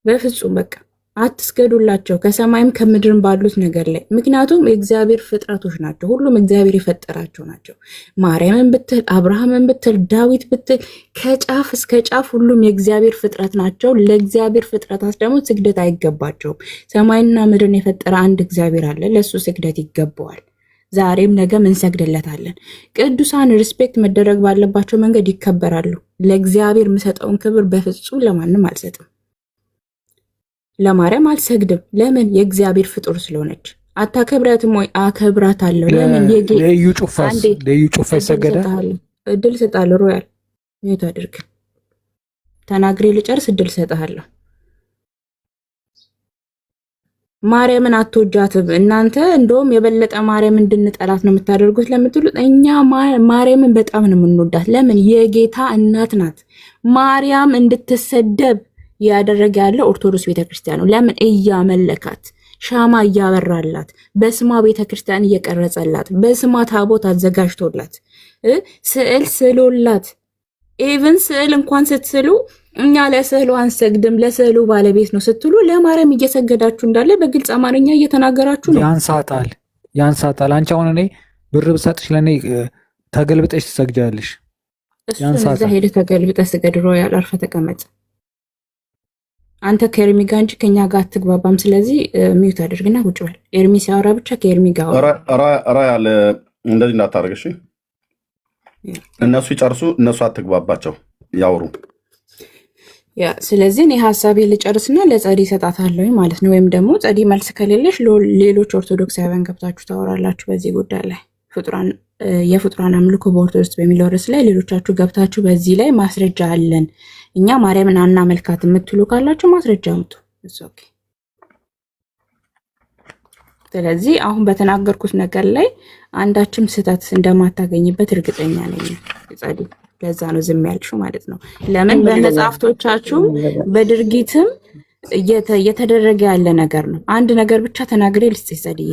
በፍጹም። በቃ አትስገዱላቸው ከሰማይም ከምድርም ባሉት ነገር ላይ። ምክንያቱም የእግዚአብሔር ፍጥረቶች ናቸው። ሁሉም እግዚአብሔር የፈጠራቸው ናቸው። ማርያምን ብትል፣ አብርሃምን ብትል፣ ዳዊት ብትል፣ ከጫፍ እስከ ጫፍ ሁሉም የእግዚአብሔር ፍጥረት ናቸው። ለእግዚአብሔር ፍጥረታት ደግሞ ስግደት አይገባቸውም። ሰማይና ምድርን የፈጠረ አንድ እግዚአብሔር አለ። ለእሱ ስግደት ይገባዋል። ዛሬም ነገም እንሰግድለታለን። ቅዱሳን ሪስፔክት መደረግ ባለባቸው መንገድ ይከበራሉ። ለእግዚአብሔር የምሰጠውን ክብር በፍጹም ለማንም አልሰጥም። ለማርያም አልሰግድም። ለምን? የእግዚአብሔር ፍጡር ስለሆነች። አታከብራትም ወይ? አከብራታለሁ። ለምን? ለዩ ጩፋ ይሰገዳል። እድል እሰጥሃለሁ። ሮያል ሚዩት አድርግ። ተናግሬ ልጨርስ፣ እድል እሰጥሃለሁ። ማርያምን አትወጃትም እናንተ። እንደውም የበለጠ ማርያም እንድንጠላት ነው የምታደርጉት ለምትሉት፣ እኛ ማርያምን በጣም ነው የምንወዳት። ለምን? የጌታ እናት ናት። ማርያም እንድትሰደብ ያደረገ ያለው ኦርቶዶክስ ቤተክርስቲያን ነው። ለምን? እያመለካት፣ ሻማ እያበራላት፣ በስሟ ቤተክርስቲያን እየቀረጸላት፣ በስሟ ታቦት አዘጋጅቶላት፣ ስዕል ስሎላት። ኢቭን ስዕል እንኳን ስትስሉ እኛ ለስዕሉ አንሰግድም ለስዕሉ ባለቤት ነው ስትሉ ለማርያም እየሰገዳችሁ እንዳለ በግልጽ አማርኛ እየተናገራችሁ ነው። ያንሳታል። አንቺ አሁን እኔ ብር ብሰጥሽ ለእኔ ተገልብጠሽ ትሰግጃለሽ። እዛ ሄደህ ተገልብጠህ ስገድ። ሮያል አርፈህ ተቀመጥ። አንተ ከኤርሚ ጋር እንጂ ከኛ ጋር አትግባባም። ስለዚህ ሚዩት አድርግና ቁጭ በል። ኤርሚ ሲያወራ ብቻ ከኤርሚ ጋር ራያል እንደዚህ እንዳታደርግ እሺ። እነሱ ይጨርሱ፣ እነሱ አትግባባቸው፣ ያውሩ። ስለዚህ እኔ ሀሳቤ ልጨርስና ለጸዲ እሰጣታለሁ ማለት ነው። ወይም ደግሞ ጸዲ መልስ ከሌለሽ ሌሎች ኦርቶዶክሳውያን ገብታችሁ ታወራላችሁ በዚህ ጉዳይ ላይ። የፍጡራን አምልኮ በኦርቶዶክስ በሚለው ርዕስ ላይ ሌሎቻችሁ ገብታችሁ በዚህ ላይ ማስረጃ አለን እኛ ማርያምን አናመልካት የምትሉ ካላችሁ ማስረጃ አምጡ። ስለዚህ አሁን በተናገርኩት ነገር ላይ አንዳችም ስህተት እንደማታገኝበት እርግጠኛ ነኝ ጸዲ። ለዛ ነው ዝም ያልሽው ማለት ነው። ለምን? በመጽሐፍቶቻችሁ በድርጊትም እየተደረገ ያለ ነገር ነው። አንድ ነገር ብቻ ተናግሬ ልስጥሽ ጸድዬ።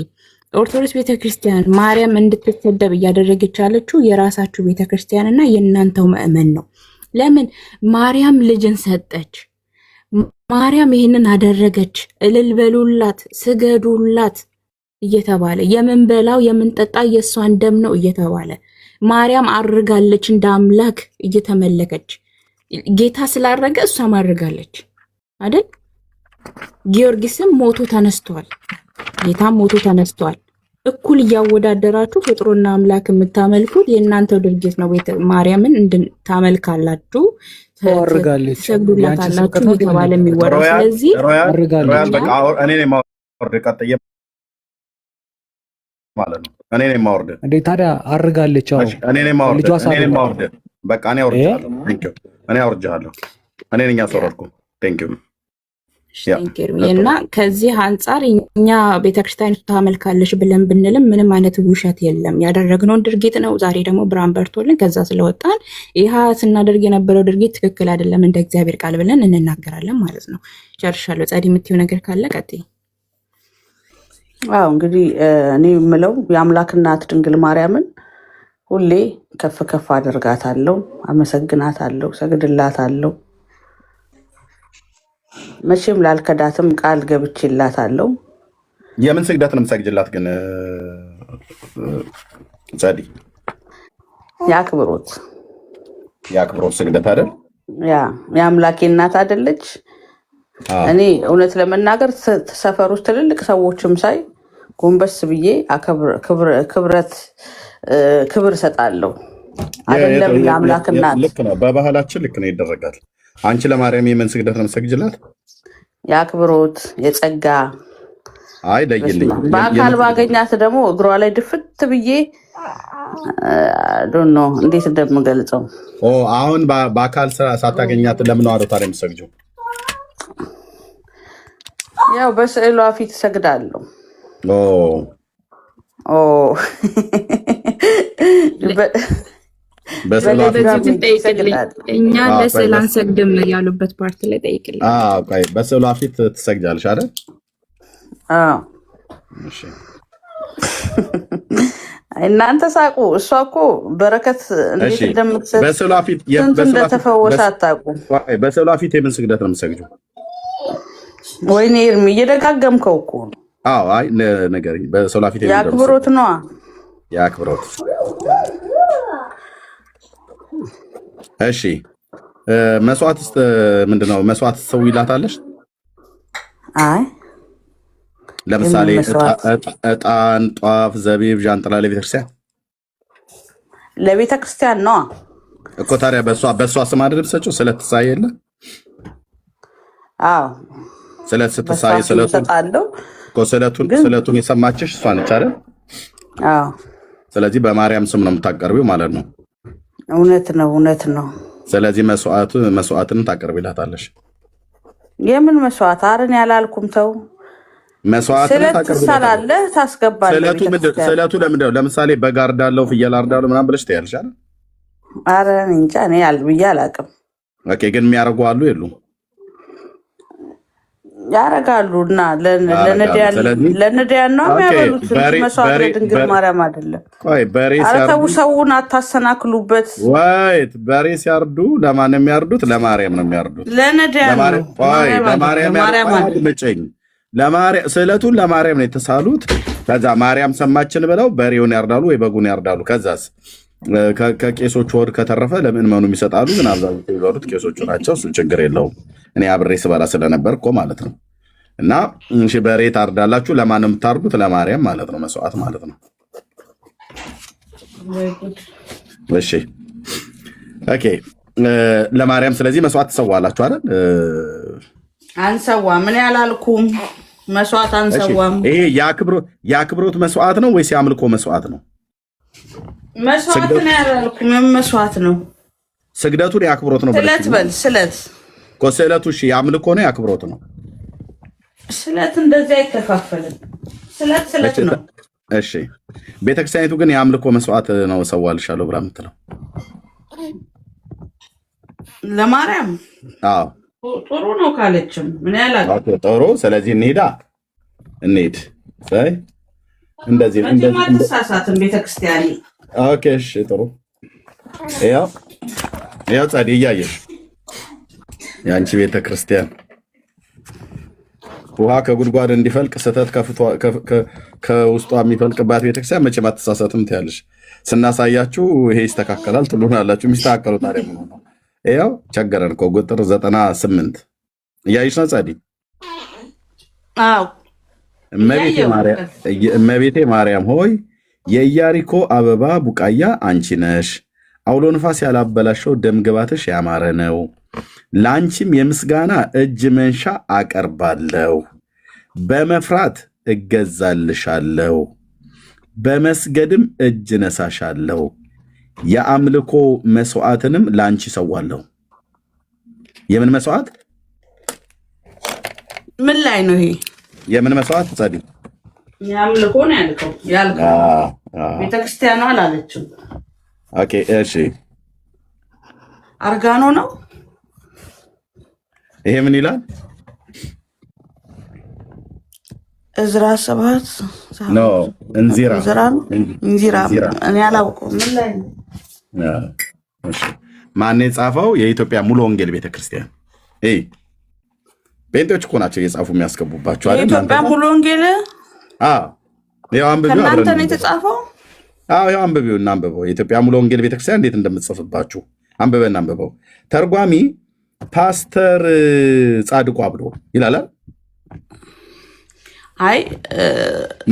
ኦርቶዶክስ ቤተክርስቲያን ማርያም እንድትሰደብ እያደረገች ያለችው የራሳችሁ ቤተክርስቲያን እና የእናንተው ምእመን ነው። ለምን? ማርያም ልጅን ሰጠች፣ ማርያም ይህንን አደረገች፣ እልል በሉላት፣ ስገዱላት እየተባለ የምንበላው የምንጠጣ የእሷን ደም ነው እየተባለ ማርያም አርጋለች፣ እንደ አምላክ እየተመለከች ጌታ ስላረገ እሷም አርጋለች አይደል? ጊዮርጊስም ሞቶ ተነስቷል፣ ጌታም ሞቶ ተነስቷል። እኩል እያወዳደራችሁ ፍጥሮና አምላክ የምታመልኩት የእናንተው ድርጊት ነው። ማርያምን ታመልካላችሁ፣ ትሰግዱላታላችሁ እየተባለ የሚወራው። ስለዚህ ማለት ነው እኔ ነኝ የማወርድ እንዴ? ታዲያ አርጋለች። እኔ ነኝ የማወርድ። በቃ እኔ አውርጃለሁ። እኔ አውርጃለሁ። እኔ ነኝ ያስወረድኩ። ቴንኪው እና ከዚህ አንጻር እኛ ቤተክርስቲያኒቱ ታመልካለች ብለን ብንልም ምንም አይነት ውሸት የለም። ያደረግነውን ድርጊት ነው። ዛሬ ደግሞ ብርሃን በርቶልን ከዛ ስለወጣን ይህ ስናደርግ የነበረው ድርጊት ትክክል አይደለም እንደ እግዚአብሔር ቃል ብለን እንናገራለን ማለት ነው። ጨርሻለሁ። ጸዲ የምትይው ነገር ካለ ቀጥይ። አዎ እንግዲህ እኔ የምለው የአምላክ እናት ድንግል ማርያምን ሁሌ ከፍ ከፍ አደርጋታለሁ፣ አመሰግናታለሁ፣ ሰግድላታለሁ። መቼም ላልከዳትም ቃል ገብቼላታለሁ። የምን ስግደት ነው የምሰግድላት ግን ጸዲ? የአክብሮት ስግደት አይደል? የአምላኬ እናት አይደለች? እኔ እውነት ለመናገር ሰፈር ውስጥ ትልልቅ ሰዎችም ሳይ ጎንበስ ብዬ ክብር እሰጣለሁ። አይደለም ለአምላክ እናት። ልክ ነው፣ በባህላችን ልክ ነው፣ ይደረጋል። አንቺ ለማርያም የምን ስግደት ነው የምትሰግጂላት? የአክብሮት የጸጋ። አይ ለይልኝ። በአካል ባገኛት ደግሞ እግሯ ላይ ድፍት ብዬ ዶኖ እንዴት እንደምገልጸው። አሁን በአካል ሳታገኛት ለምን ዋዶ ታዲያ የምትሰግጂው? ያው በስዕሏ ፊት እሰግዳለሁ። እኛ ለስዕል አንሰግድም ያሉበት ፓርት ላይ ጠይቅልኝ። በስዕሏ ፊት ትሰግጃለሽ አይደል? እናንተ ሳቁ። እሷ እኮ በረከት እንዴት እንደምትሰጥ ስንት እንደተፈወሰ አታውቁም። በስዕሏ ፊት የምን ስግደት ነው የምትሰግጂው? ወይኔ ኤርሚ እየደጋገምከው እኮ ነው። አዎ አይ ነገር በስዕሏ ፊት የአክብሮት ነዋ። የአክብሮት እሺ። መስዋዕት ምንድነው? መስዋዕት ሰው ይላታለሽ? አይ ለምሳሌ ዕጣን፣ ጧፍ፣ ዘቢብ፣ ዣንጥላ ለቤተክርስቲያን ነዋ እኮ። ታዲያ በእሷ ስም አይደል የምትሰጪው? ስለት ትሳይ የለ? አዎ ስለት ስትሳይ ስለቱን የሰማችሽ እሷ ነች አይደል? አዎ። ስለዚህ በማርያም ስም ነው የምታቀርቢው ማለት ነው። እውነት ነው። ስለዚህ መስዋዕትን ታቀርቢላታለሽ። የምን መስዋዕት? አረን ያላልኩም። ተው መስዋዕትን ታቀርቢላታለህ፣ ታስገባለህ። ስለቱ ለምንድን ነው? ለምሳሌ በግ አርዳለሁ፣ ፍየል አርዳለሁ ምናምን ብለሽ ትያለሽ አይደል? ኧረ እንጃ እኔ ብዬ አላውቅም። ኦኬ፣ ግን የሚያደርጉ አሉ የሉም? ያረጋሉ እና ለነዳያን ነው የሚያበሉት። መስዋዕት ለድንግል ማርያም አይደለም። ኧረ ተው ሰውን አታሰናክሉበት። በሬ ሲያርዱ ለማን ነው የሚያርዱት? ለማርያም ነው የሚያርዱት። ለነዳያን ነው። ስዕለቱን ለማርያም ነው የተሳሉት። ከዛ ማርያም ሰማችን ብለው በሬውን ያርዳሉ ወይ በጉን ያርዳሉ። ከዛስ ከቄሶቹ ወር ከተረፈ ለምእመኑ ይሰጣሉ። ግን አብዛኞቹ የሚበሉት ቄሶቹ ናቸው። እሱ ችግር የለውም። እኔ አብሬ ስበላ ስለነበር እኮ ማለት ነው። እና እሺ በሬ ታርዳላችሁ። ለማን ነው የምታርዱት? ለማርያም ማለት ነው። መስዋዕት ማለት ነው። እሺ ኦኬ፣ ለማርያም ስለዚህ መስዋዕት ትሰዋላችሁ አይደል? አንሰዋም። ምን ያላልኩም መስዋዕት አንሰዋም። ይሄ የአክብሮት መስዋዕት ነው ወይስ የአምልኮ መስዋዕት ነው? መስዋዕት ነው ያላልኩም። መስዋዕት ነው። ስግደቱን የአክብሮት ነው። ስለት እኮ ስዕለቱ እሺ የአምልኮ ነው የአክብሮት ነው? ስለት እንደዚህ አይከፋፈልም። ስለት ነው። እሺ ቤተክርስቲያኒቱ ግን የአምልኮ መስዋዕት ነው ሰዋልሻለሁ ብላ የምትለው ለማርያም? አዎ ጥሩ ነው ካለችም ምን ያላል? ጥሩ። ስለዚህ እንሂድ። እንደዚህ ማትሳሳትን ቤተክርስቲያን። ኦኬ እሺ ጥሩ። ያው ጻዲ እያየሽ የአንቺ ቤተክርስቲያን ውሃ ከጉድጓድ እንዲፈልቅ ስህተት ከውስጧ የሚፈልቅባት ቤተክርስቲያን መቼም አትሳሳትም ትያለሽ። ስናሳያችሁ ይሄ ይስተካከላል ትሉናላችሁ። የሚስተካከሉ ታዲያ ምን ነው? ያው ቸገረን እኮ ቁጥር 98 እያየሽ ነው ጻዲ? አዎ። እመቤቴ ማርያም ሆይ የኢያሪኮ አበባ ቡቃያ አንቺ ነሽ። አውሎ ንፋስ ያላበላሸው ደም ግባትሽ ያማረ ነው። ለአንቺም የምስጋና እጅ መንሻ አቀርባለሁ። በመፍራት እገዛልሻለሁ፣ በመስገድም እጅ ነሳሻለሁ። የአምልኮ መስዋዕትንም ለአንቺ ሰዋለሁ። የምን መስዋዕት? ምን ላይ ነው ይሄ? የምን መስዋዕት ጻዲ? የአምልኮ ነው ያልከው? ቤተክርስቲያኗ አላለችም። ኦኬ እሺ፣ አርጋኖ ነው። ይሄ ምን ይላል? እዝራ 7 ኖ እንዚራ እኔ አላውቀውም። ምን ላይ ነው? ማን የጻፈው? የኢትዮጵያ ሙሉ ወንጌል ቤተክርስቲያን። ጴንጤዎች እኮ ናቸው እየጻፉ የሚያስገቡባቸው አይደል? የኢትዮጵያ ሙሉ ወንጌል ያው አንብቢው። ከእናንተ ነው የተጻፈው? ያው አንብቢው እና አንብበው። የኢትዮጵያ ሙሉ ወንጌል ቤተክርስቲያን እንዴት እንደምትጽፍባችሁ አንብበው። ተርጓሚ ፓስተር ጻድቁ አብዶ ይላል። አይ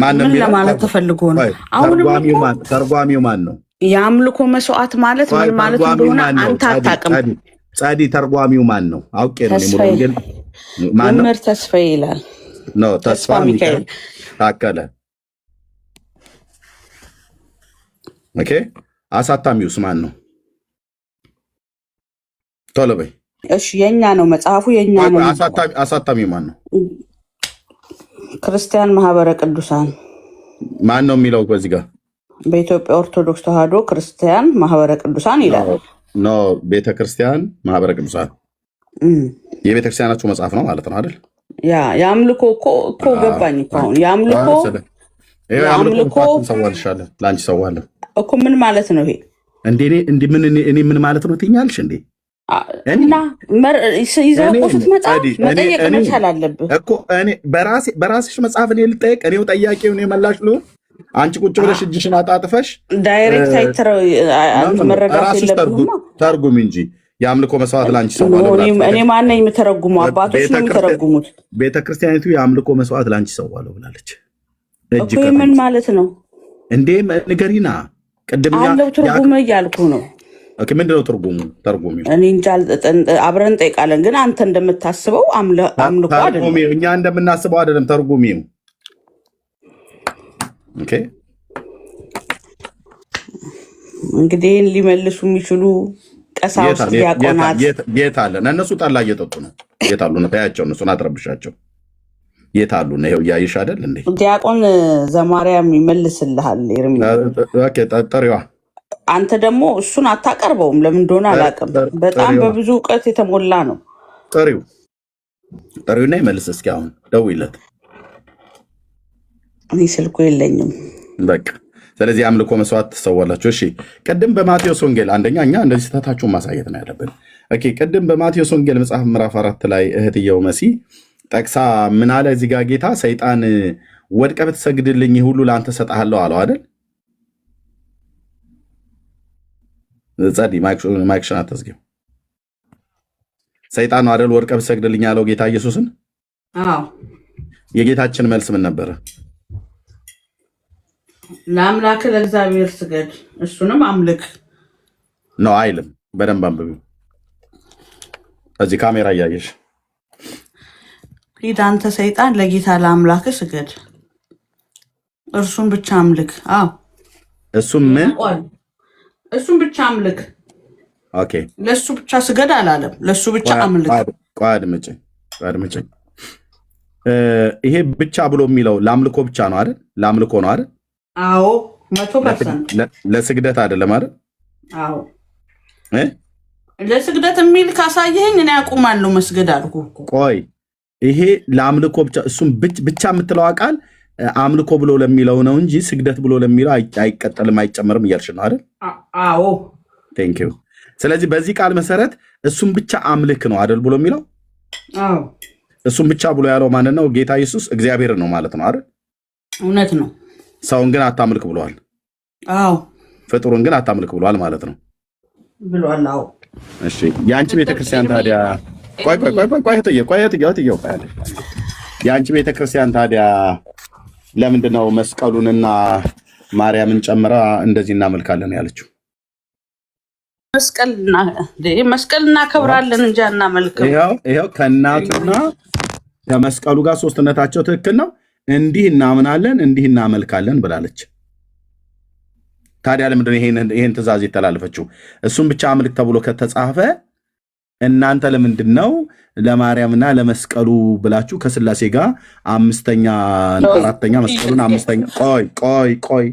ምን ለማለት ተፈልጎ ነው? ተርጓሚው ማን ነው? የአምልኮ መስዋዕት ማለት ምን ማለት እንደሆነ አንተ አታውቅም። ጻዲ ተርጓሚው ማን ነው? አውቄ ነው። ሙሉ ወንጌል ማን ነው? መምህር ተስፋዬ ይላል። ተስፋ ሚካኤል ታከለ። ኦኬ አሳታሚውስ ማን ነው? ቶሎ በይ። እሺ የኛ ነው መጽሐፉ፣ የኛ ነው። አሳታሚው ማን ነው? ክርስቲያን ማህበረ ቅዱሳን ማን ነው የሚለው? በዚህ ጋር በኢትዮጵያ ኦርቶዶክስ ተዋሕዶ ክርስቲያን ማህበረ ቅዱሳን ይላል። ኖ ቤተክርስቲያን ማህበረ ቅዱሳን የቤተክርስቲያናችሁ መጽሐፍ ነው ማለት ነው አይደል? የአምልኮ እኮ ገባኝ እኮ አሁን የአምልኮ አምልኮ ሰዋልሻለሁ ለአንቺ ሰዋለሁ እኮ ምን ማለት ነው ይሄ? እኔ ምን ማለት ነው ትኛለሽ እንዴ? እና ይዘህ እኮ ስትመጣ መጠየቅ መቻል አለብህ እኮ። እኔ በራስሽ መጽሐፍ እኔ ልጠየቅ? እኔው ጠያቂው እኔ መላሽ ልሁን? አንቺ ቁጭ ብለሽ እጅሽን አጣጥፈሽ ዳይሬክት መረዳት የለብህም። ተርጉም እንጂ የአምልኮ መስዋዕት ለአንቺ ሰዋለሁ። እኔ ማነኝ የምተረጉመው? አባቶች ነው የሚተረጉሙት። ቤተክርስቲያኒቱ የአምልኮ መስዋዕት ለአንቺ ሰዋለሁ ብላለች። እኮ ምን ማለት ነው እንዴ? ንገሪና። ቅድም አለው ትርጉም እያልኩ ነው። ኦኬ፣ ምንድነው ትርጉሙ? ተርጉሚ። እኔ እንጃ፣ አብረን እንጠይቃለን። ግን አንተ እንደምታስበው አምልኮ አይደለም። እኛ እንደምናስበው አይደለም። ተርጉሚው። ኦኬ፣ እንግዲህ ይህን ሊመልሱ የሚችሉ ቀሳውስት፣ ዲያቆናት የት አለን? እነሱ ጠላ እየጠጡ ነው። የት አሉ ነው? ታያቸው፣ እነሱን አትረብሻቸው። የት አሉ ነው? ይኸው እያይሽ አይደል እንዴ? ዲያቆን ዘማርያም ይመልስልሃል። ጠሪዋ። አንተ ደግሞ እሱን አታቀርበውም። ለምን እንደሆነ አላውቅም። በጣም በብዙ እውቀት የተሞላ ነው። ጠሪውና ይመልስ እስኪ። አሁን ደውይለት። እኔ ስልኩ የለኝም። በቃ ስለዚህ አምልኮ መስዋዕት ትሰዋላችሁ። እሺ፣ ቅድም በማቴዎስ ወንጌል አንደኛ እኛ እንደዚህ ስህተታችሁን ማሳየት ነው ያለብን። ኦኬ፣ ቅድም በማቴዎስ ወንጌል መጽሐፍ ምዕራፍ 4 ላይ እህትየው መሲ ጠቅሳ ምን አለ እዚህ ጋር ጌታ ሰይጣን ወድቀ ብትሰግድልኝ ሁሉ ለአንተ ሰጥሃለሁ አለው አይደል? ጸዲ ማይክሽን አታዝጊው። ሰይጣን ነው አይደል ወድቀ ብትሰግድልኝ ያለው ጌታ ኢየሱስን? አዎ። የጌታችን መልስ ምን ነበረ? ለአምላክ ለእግዚአብሔር ስገድ እሱንም አምልክ ነው አይልም። በደንብ አንብቢው። እዚህ ካሜራ እያየሽ ሂድ አንተ ሰይጣን ለጌታ ለአምላክ ስገድ እርሱን ብቻ አምልክ። አዎ እሱም ምን እሱን ብቻ አምልክ። ኦኬ፣ ለሱ ብቻ ስገድ አላለም። ለሱ ብቻ አምልክ። አድምጪኝ። ይሄ ብቻ ብሎ የሚለው ለአምልኮ ብቻ ነው አይደል? ለአምልኮ ነው አይደል? አዎ 100%። ለስግደት አይደለም አይደል? አዎ ለስግደት የሚል ካሳየኸኝ እኔ አቁማለሁ መስገድ አልኩ እኮ። ቆይ ይሄ ለአምልኮ ብቻ እሱም ብቻ የምትለው ቃል አምልኮ ብሎ ለሚለው ነው እንጂ ስግደት ብሎ ለሚለው አይቀጠልም አይጨመርም እያልሽ ነው አይደል? አዎ ቴንክ ዩ። ስለዚህ በዚህ ቃል መሰረት እሱም ብቻ አምልክ ነው አይደል ብሎ የሚለው? አዎ እሱም ብቻ ብሎ ያለው ማን ነው? ጌታ ኢየሱስ እግዚአብሔር ነው ማለት ነው አይደል? እውነት ነው። ሰውን ግን አታምልክ ብለዋል። አዎ ፍጡሩን ግን አታምልክ ብለዋል ማለት ነው ብለዋል። አዎ እሺ። የአንቺ ቤተክርስቲያን ታዲያ የአንቺ ቤተክርስቲያን ታዲያ ለምንድን ነው መስቀሉንና ማርያምን ጨምራ እንደዚህ እናመልካለን ያለችው? መስቀል እናከብራለን እንጂ አናመልክም። ይኸው ከእናቱና ከመስቀሉ ጋር ሶስትነታቸው ትክክል ነው። እንዲህ እናምናለን እንዲህ እናመልካለን ብላለች። ታዲያ ለምንድን ነው ይሄን ትእዛዝ የተላለፈችው? እሱም ብቻ አምልክ ተብሎ ከተጻፈ እናንተ ለምንድን ነው ለማርያምና ለመስቀሉ ብላችሁ ከስላሴ ጋር አራተኛ መስቀሉን ቆይ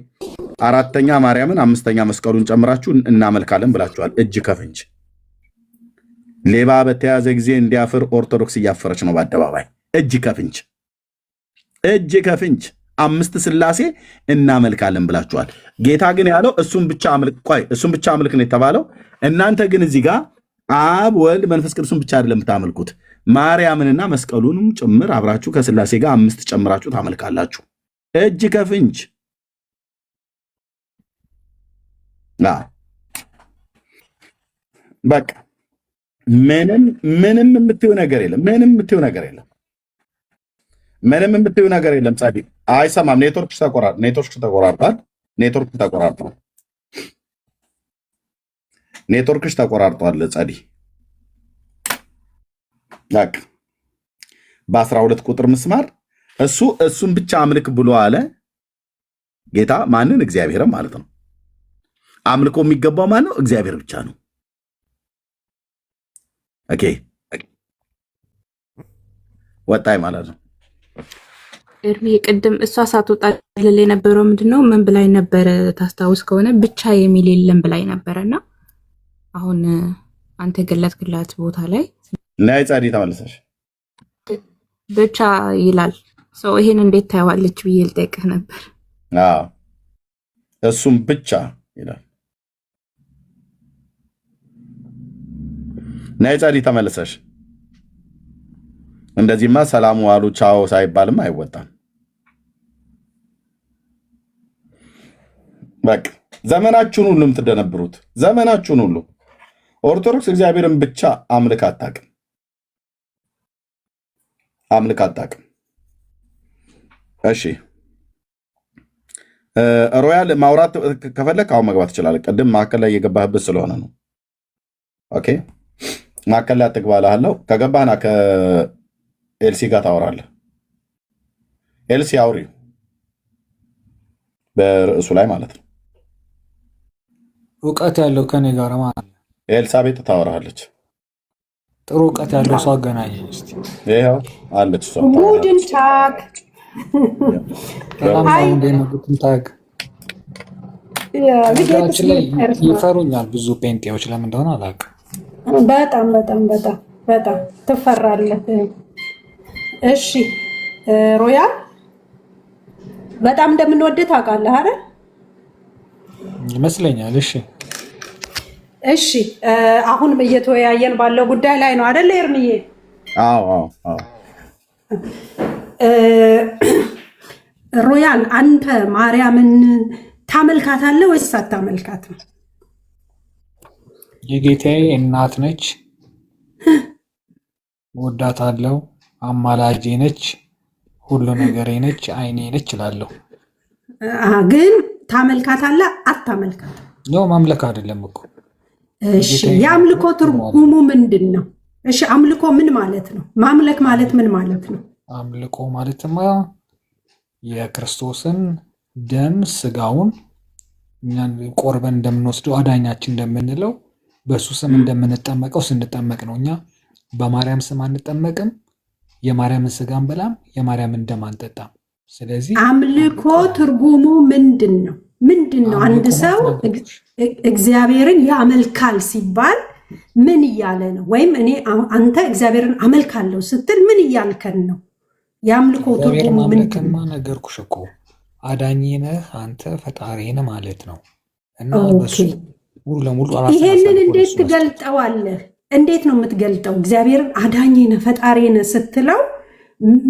አራተኛ ማርያምን አምስተኛ መስቀሉን ጨምራችሁ እናመልካለን ብላችኋል? እጅ ከፍንጅ ሌባ በተያዘ ጊዜ እንዲያፍር ኦርቶዶክስ እያፈረች ነው በአደባባይ። እጅ ከፍንጅ አምስት ስላሴ እናመልካለን ብላችኋል። ጌታ ግን ያለው እሱም ብቻ አምልክ ነው የተባለው። እናንተ ግን እዚህ ጋር አብ ወልድ መንፈስ ቅዱስን ብቻ አይደለም የምታመልኩት፣ ማርያምንና መስቀሉንም ጭምር አብራችሁ ከስላሴ ጋር አምስት ጨምራችሁ ታመልካላችሁ። እጅ ከፍንጅ በቃ ምንም የምትይው ነገር የለም። ጻዲ አይሰማም። ኔትወርክሽ ተቆራርጧል። ጻዲ በቃ በ12 ቁጥር ምስማር እሱን ብቻ አምልክ ብሎ አለ ጌታ። ማንን? እግዚአብሔርን ማለት ነው። አምልኮ የሚገባው ማን ነው? እግዚአብሔር ብቻ ነው። ኦኬ ወጣይ ማለት ነው። እርሜ ቅድም እሷ ሳትወጣ ልል የነበረው ምንድነው? ምን ብላይ ነበረ? ታስታውስ ከሆነ ብቻ የሚል የለም ብላይ ነበረና አሁን አንተ ገለጥክላት ቦታ ላይ ናይ ጻዲ ተመለሰሽ ብቻ ይላል። ይሄን እንዴት ታየዋለች ብዬ ልጠይቅህ ነበር። እሱም ብቻ ይላል። ነይ ጸዲ ተመለሰሽ። እንደዚህማ ሰላም ዋሉ ቻው ሳይባልም አይወጣም። በቃ ዘመናችሁን ሁሉ የምትደነብሩት ዘመናችሁን ሁሉ ኦርቶዶክስ እግዚአብሔርን ብቻ አምልክ አታውቅም። እሺ ሮያል ማውራት ከፈለክ አሁን መግባት ትችላለህ። ቅድም ማዕከል ላይ የገባህበት ስለሆነ ነው። ኦኬ ማዕከል ላይ አትግባልሃለሁ። ከገባህና ከኤልሲ ጋር ታወራለህ። ኤልሲ አውሪ በርዕሱ ላይ ማለት ነው። እውቀት ያለው ከኔ ጋር ማለት ነው። ኤልሳቤጥ ታወራለች። ጥሩ እውቀት ያለው ሰው አገናኘኝ እስቲ። ይሄው አለች እሷ። ጉድን ታክ ታግ ነገራችን ላይ ይፈሩኛል ብዙ ጴንጤዎች፣ ለምን እንደሆነ አላውቅም። በጣም በጣም በጣም በጣም ትፈራለህ። እሺ ሮያል በጣም እንደምንወድህ ታውቃለህ አይደል? ይመስለኛል። እሺ አሁን እየተወያየን ባለው ጉዳይ ላይ ነው አይደል ኤርምዬ? አዎ ሮያል አንተ ማርያምን ታመልካታለህ ወይስ አታመልካትም? የጌታዬ እናት ነች፣ ወዳታለሁ፣ አማላጄ ነች፣ ሁሉ ነገሬ ነች፣ አይኔ ነች እላለሁ። ግን ታመልካታለህ አታመልካትም? ነው ማምለክ አይደለም እኮ። እሺ የአምልኮ ትርጉሙ ምንድን ነው? እሺ አምልኮ ምን ማለት ነው? ማምለክ ማለት ምን ማለት ነው? አምልኮ ማለትማ የክርስቶስን ደም ስጋውን እኛን ቆርበን እንደምንወስደው አዳኛችን እንደምንለው በሱ ስም እንደምንጠመቀው ስንጠመቅ ነው። እኛ በማርያም ስም አንጠመቅም፣ የማርያምን ስጋ አንበላም፣ የማርያምን ደም አንጠጣም። ስለዚህ አምልኮ ትርጉሙ ምንድን ነው? አንድ ሰው እግዚአብሔርን ያመልካል ሲባል ምን እያለ ነው? ወይም አንተ እግዚአብሔርን አመልካለሁ ስትል ምን እያልከን ነው? የአምልኮ ትርጉሙ ምንድን ነው? ነገርኩሽ እኮ አዳኝ ነህ አንተ ፈጣሪ ነህ ማለት ነው። እና በሱ ሙሉ ለሙሉ ይሄንን እንዴት ትገልጠዋለህ? እንዴት ነው የምትገልጠው? እግዚአብሔርን አዳኝ ነህ ፈጣሪ ነህ ስትለው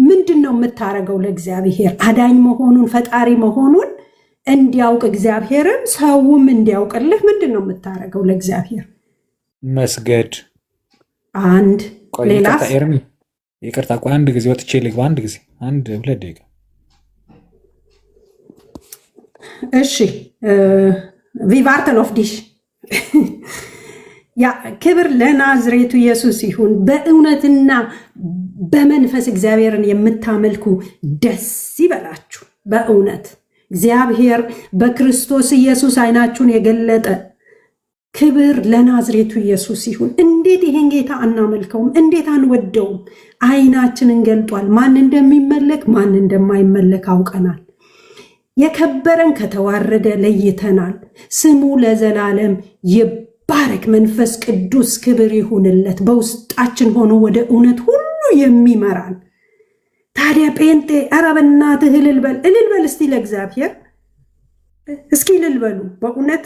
ምንድን ነው የምታደርገው? ለእግዚአብሔር አዳኝ መሆኑን ፈጣሪ መሆኑን እንዲያውቅ እግዚአብሔርን ሰውም እንዲያውቅልህ ምንድን ነው የምታደርገው? ለእግዚአብሔር መስገድ። አንድ ሌላ ይቅርታ ቆይ አንድ ጊዜ ወጥቼ ልግባ። አንድ ጊዜ 1-2 ደቂቃ። እሺ ቪቫርተን ኦፍ ዲሽ ያ ክብር ለናዝሬቱ ኢየሱስ ይሁን። በእውነትና በመንፈስ እግዚአብሔርን የምታመልኩ ደስ ይበላችሁ። በእውነት እግዚአብሔር በክርስቶስ ኢየሱስ አይናችሁን የገለጠ ክብር ለናዝሬቱ ኢየሱስ ይሁን። እንዴት ይሄን ጌታ አናመልከውም? እንዴት አንወደውም? አይናችንን ገልጧል። ማን እንደሚመለክ ማን እንደማይመለክ አውቀናል። የከበረን ከተዋረደ ለይተናል። ስሙ ለዘላለም ይባረክ። መንፈስ ቅዱስ ክብር ይሁንለት፣ በውስጣችን ሆኖ ወደ እውነት ሁሉ የሚመራን። ታዲያ ጴንጤ ኧረ በእናትህ እልል በል እስቲ ለእግዚአብሔር እስኪ እልል በሉ። በእውነት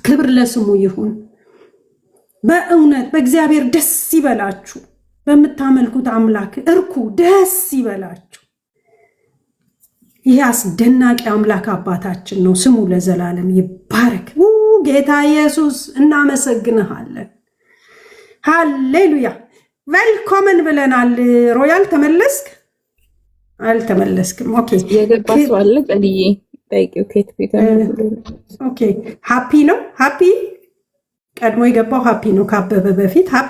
ክብር ለስሙ ይሁን። በእውነት በእግዚአብሔር ደስ ይበላችሁ። በምታመልኩት አምላክ እርኩ፣ ደስ ይበላችሁ። ይህ አስደናቂ አምላክ አባታችን ነው። ስሙ ለዘላለም ይባረክ። ጌታ ኢየሱስ እናመሰግንሃለን። ሃሌሉያ። ዌልኮመን ብለናል። ሮያል ተመለስክ? አልተመለስክም። ኦኬ የገባ ሰው አለ? ቀልዬ ጠይቂው። ኦኬ ሃፒ ነው። ሃፒ ቀድሞ የገባው ሃፒ ነው ካበበ በፊት። ሃፒ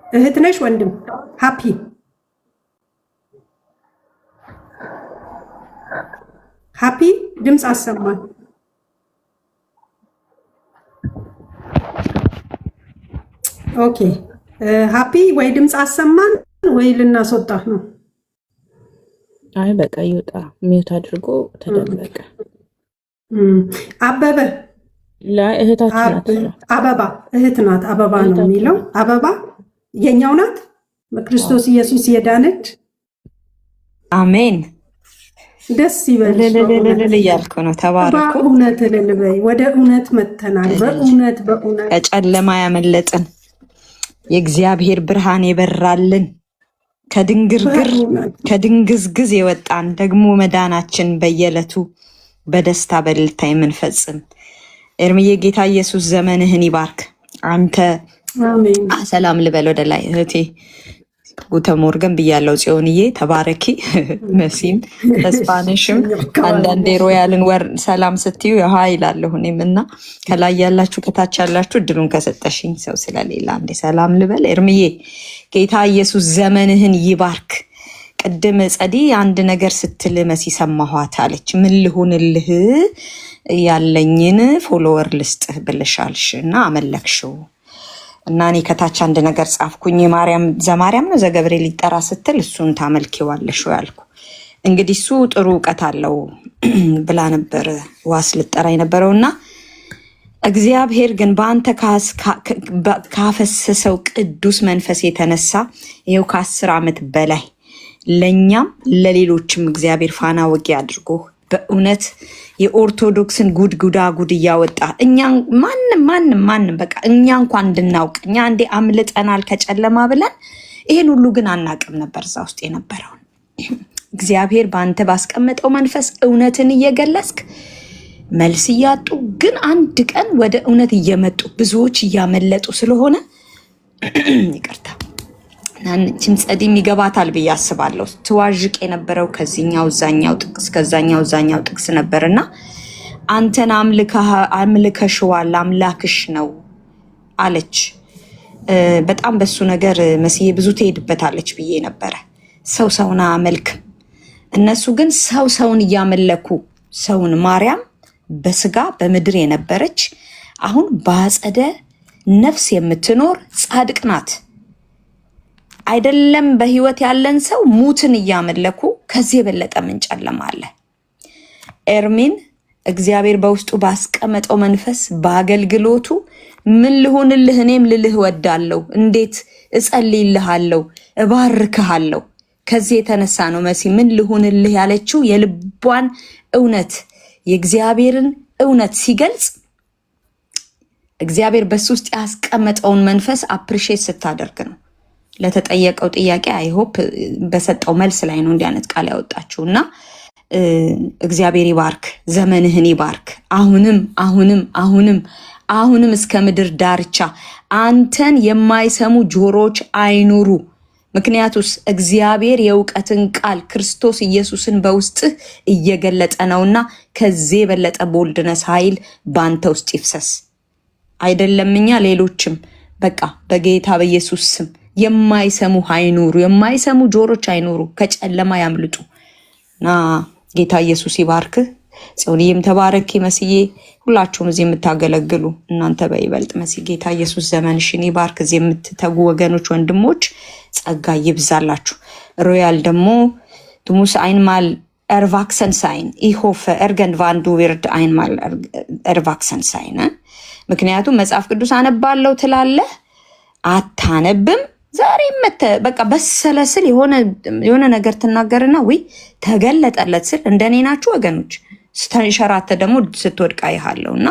እህት ነሽ ወንድም? ሃፒ ሃፒ ድምፅ አሰማን። ኦኬ ሃፒ ወይ ድምፅ አሰማን ወይ ልናስወጣህ ነው? አይ በቃ ይውጣ። ሚውት አድርጎ ተደበቀ። አበበ ላይ እህታችን ናት። አበባ እህት ናት። አበባ ነው የሚለው። አበባ የኛው ናት። በክርስቶስ ኢየሱስ የዳነች አሜን። ደስ ይበልሽ። እያልኩ ነው። ተባረኩ። በእውነት እልል በይ። ወደ እውነት መተናል። በእውነት ከጨለማ ያመለጥን የእግዚአብሔር ብርሃን የበራልን ከድንግዝግዝ የወጣን ደግሞ መዳናችን በየዕለቱ በደስታ በእልልታ የምንፈጽም ኤርምዬ ጌታ ኢየሱስ ዘመንህን ይባርክ። አንተ ሰላም ልበል ወደ ላይ እህቴ ጉተ ሞርገን ብያለው። ጽዮንዬ ተባረኪ። መሲም ተስፋነሽም አንዳንዴ ሮያልን ወር ሰላም ስትዩ ያሃ ይላለሁ እኔም እና ከላይ ያላችሁ ከታች ያላችሁ እድሉን ከሰጠሽኝ ሰው ስለሌላ አንዴ ሰላም ልበል። ኤርምዬ ጌታ ኢየሱስ ዘመንህን ይባርክ። ቅድም ጸዲ አንድ ነገር ስትል መሲ ሰማኋት አለች። ምን ልሁንልህ ያለኝን ፎሎወር ልስጥህ ብልሻልሽ እና አመለክሽው እና እኔ ከታች አንድ ነገር ጻፍኩኝ። ማርያም ዘማርያም ነው ዘገብሬ ሊጠራ ስትል እሱን ታመልኪዋለሽ ያልኩ። እንግዲህ እሱ ጥሩ ዕውቀት አለው ብላ ነበር ዋስ ልጠራ የነበረውና እግዚአብሔር ግን በአንተ ካፈሰሰው ቅዱስ መንፈስ የተነሳ ይኸው ከ10 ዓመት በላይ ለኛም ለሌሎችም እግዚአብሔር ፋና ወጊ አድርጎ በእውነት የኦርቶዶክስን ጉድ እያወጣ እኛ ማንም በቃ እኛ እንኳን እንድናውቅ እኛ እንዴ አምልጠናል ከጨለማ ብለን ይሄን ሁሉ ግን አናቅም ነበር እዛ ውስጥ የነበረው። እግዚአብሔር በአንተ ባስቀመጠው መንፈስ እውነትን እየገለጽክ መልስ እያጡ ግን አንድ ቀን ወደ እውነት እየመጡ ብዙዎች እያመለጡ ስለሆነ ይቅርታ ናንቺም ጸዲም ይገባታል ብዬ አስባለሁ። ትዋዥቅ የነበረው ከዚህኛው ዛኛው ጥቅስ ከዛኛው ዛኛው ጥቅስ ነበርና አንተን አምልከሽዋል አምላክሽ ነው አለች። በጣም በሱ ነገር መስዬ ብዙ ትሄድበታለች ብዬ ነበረ። ሰውን አመልክም። እነሱ ግን ሰውን እያመለኩ ሰውን ማርያም በስጋ በምድር የነበረች አሁን በአጸደ ነፍስ የምትኖር ጻድቅ ናት። አይደለም በህይወት ያለን ሰው ሙትን እያመለኩ ከዚህ የበለጠ ምን ጨለማ አለ? ኤርሚን እግዚአብሔር በውስጡ ባስቀመጠው መንፈስ በአገልግሎቱ ምን ልሆንልህ እኔም ልልህ ወዳለው እንዴት እጸልይልሃለሁ እባርክሃለሁ። ከዚህ የተነሳ ነው መሲ ምን ልሆንልህ ያለችው የልቧን እውነት የእግዚአብሔርን እውነት ሲገልጽ እግዚአብሔር በሱ ውስጥ ያስቀመጠውን መንፈስ አፕሪሼት ስታደርግ ነው። ለተጠየቀው ጥያቄ አይሆፕ በሰጠው መልስ ላይ ነው እንዲያነት ቃል ያወጣችውና እግዚአብሔር ይባርክ፣ ዘመንህን ይባርክ። አሁንም እስከ ምድር ዳርቻ አንተን የማይሰሙ ጆሮች አይኑሩ። ምክንያቱስ እግዚአብሔር የእውቀትን ቃል ክርስቶስ ኢየሱስን በውስጥህ እየገለጠ ነውና ከዚህ የበለጠ ቦልድነስ ኃይል ባንተ ውስጥ ይፍሰስ። አይደለምኛ ሌሎችም በቃ በጌታ በኢየሱስ ስም የማይሰሙ አይኑሩ፣ የማይሰሙ ጆሮች አይኑሩ፣ ከጨለማ ያምልጡ እና ጌታ ኢየሱስ ይባርክ። ጽዮንዬም ተባረኪ። መስዬ ሁላችሁም እዚህ የምታገለግሉ እናንተ በይበልጥ መሲ ጌታ ኢየሱስ ዘመንሽን ይባርክ። እዚህ የምትተጉ ወገኖች ወንድሞች ጸጋ ይብዛላችሁ። ሮያል ደግሞ ዱሙስ አይንማል ኤርቫክሰን ሳይን ኢሆፈ ኤርገን ቫንዱ ዊርድ አይንማል ኤርቫክሰን ሳይን። ምክንያቱም መጽሐፍ ቅዱስ አነባለሁ ትላለህ አታነብም። ዛሬ በቃ በሰለ ስል የሆነ ነገር ትናገርና ወይ ተገለጠለት ስል እንደኔ ናችሁ ወገኖች። ስተንሸራተ ደግሞ ስትወድቃ ይሃለው እና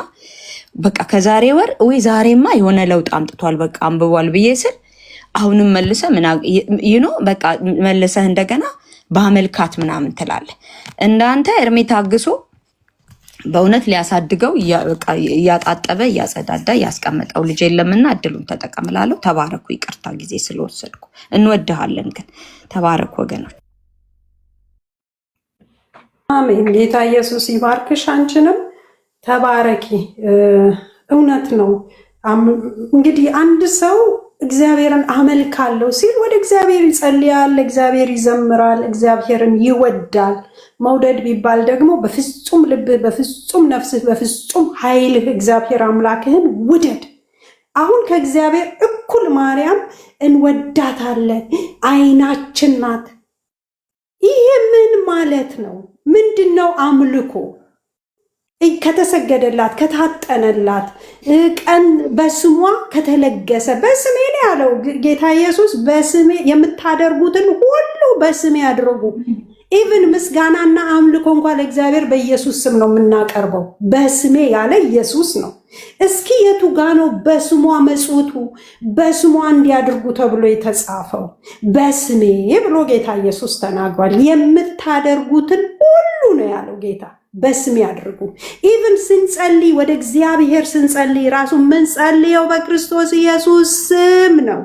በቃ ከዛሬ ወር ወይ ዛሬማ የሆነ ለውጥ አምጥቷል በቃ አንብቧል ብዬ ስል አሁንም መልሰህ በቃ መልሰህ እንደገና በአመልካት ምናምን ትላለህ። እንዳንተ እርሜ ታግሶ በእውነት ሊያሳድገው እያጣጠበ እያጸዳዳ ያስቀመጠው ልጅ የለምና እድሉን ተጠቀምላለሁ። ተባረኩ። ይቅርታ ጊዜ ስለወሰድኩ። እንወድሃለን ግን ተባረኩ ወገኖች። አሜን። ጌታ ኢየሱስ ይባርክሽ። አንቺንም ተባረኪ። እውነት ነው። እንግዲህ አንድ ሰው እግዚአብሔርን አመልካለሁ ሲል ወደ እግዚአብሔር ይጸልያል፣ እግዚአብሔር ይዘምራል፣ እግዚአብሔርን ይወዳል። መውደድ ቢባል ደግሞ በፍጹም ልብህ፣ በፍጹም ነፍስህ፣ በፍጹም ኃይልህ እግዚአብሔር አምላክህን ውደድ። አሁን ከእግዚአብሔር እኩል ማርያም እንወዳታለን፣ አይናችን ናት። ይሄ ምን ማለት ነው? ምንድነው? አምልኮ ከተሰገደላት ከታጠነላት ቀን በስሟ ከተለገሰ በስሜ ነው ያለው ጌታ ኢየሱስ። በስሜ የምታደርጉትን ሁሉ በስሜ አድርጉ። ኢቭን ምስጋናና አምልኮ እንኳን ለእግዚአብሔር በኢየሱስ ስም ነው የምናቀርበው። በስሜ ያለ ኢየሱስ ነው። እስኪ የቱ ጋ ነው በስሟ መጽውቱ በስሟ እንዲያድርጉ ተብሎ የተጻፈው? በስሜ ብሎ ጌታ ኢየሱስ ተናግሯል። የምታደርጉትን ሁሉ ነው ያለው ጌታ። በስሜ ያድርጉ። ኢቭን ስንጸልይ ወደ እግዚአብሔር ስንጸልይ ራሱ የምንጸልየው በክርስቶስ ኢየሱስ ስም ነው።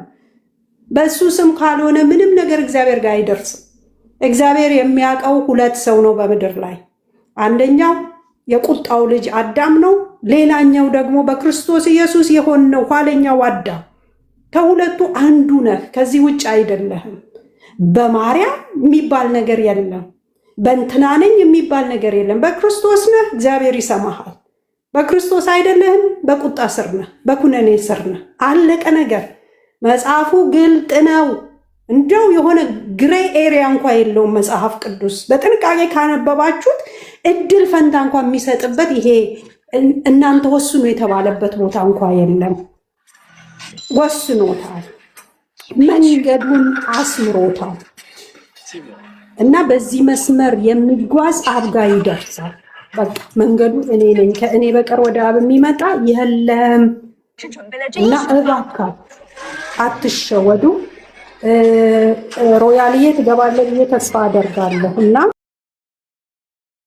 በሱ ስም ካልሆነ ምንም ነገር እግዚአብሔር ጋር አይደርስም። እግዚአብሔር የሚያውቀው ሁለት ሰው ነው በምድር ላይ። አንደኛው የቁጣው ልጅ አዳም ነው። ሌላኛው ደግሞ በክርስቶስ ኢየሱስ የሆነው ኋለኛው አዳም። ከሁለቱ አንዱ ነህ፣ ከዚህ ውጭ አይደለህም። በማርያም የሚባል ነገር የለም። በእንትና ነኝ የሚባል ነገር የለም። በክርስቶስ ነህ፣ እግዚአብሔር ይሰማሃል። በክርስቶስ አይደለህም፣ በቁጣ ስር ነህ፣ በኩነኔ ስር ነህ። አለቀ ነገር። መጽሐፉ ግልጥ ነው። እንደው የሆነ ግሬ ኤሪያ እንኳ የለውም መጽሐፍ ቅዱስ። በጥንቃቄ ካነበባችሁት እድል ፈንታ እንኳ የሚሰጥበት ይሄ እናንተ ወስኑ የተባለበት ቦታ እንኳ የለም። ወስኖታል፣ መንገዱን አስምሮታል። እና በዚህ መስመር የሚጓዝ አብ ጋር ይደርሳል። በቃ መንገዱ እኔ ነኝ፣ ከእኔ በቀር ወደ አብ የሚመጣ የለም። እና እባካችሁ አትሸወዱ። ሮያልዬ ትገባለህ ብዬ ተስፋ አደርጋለሁ እና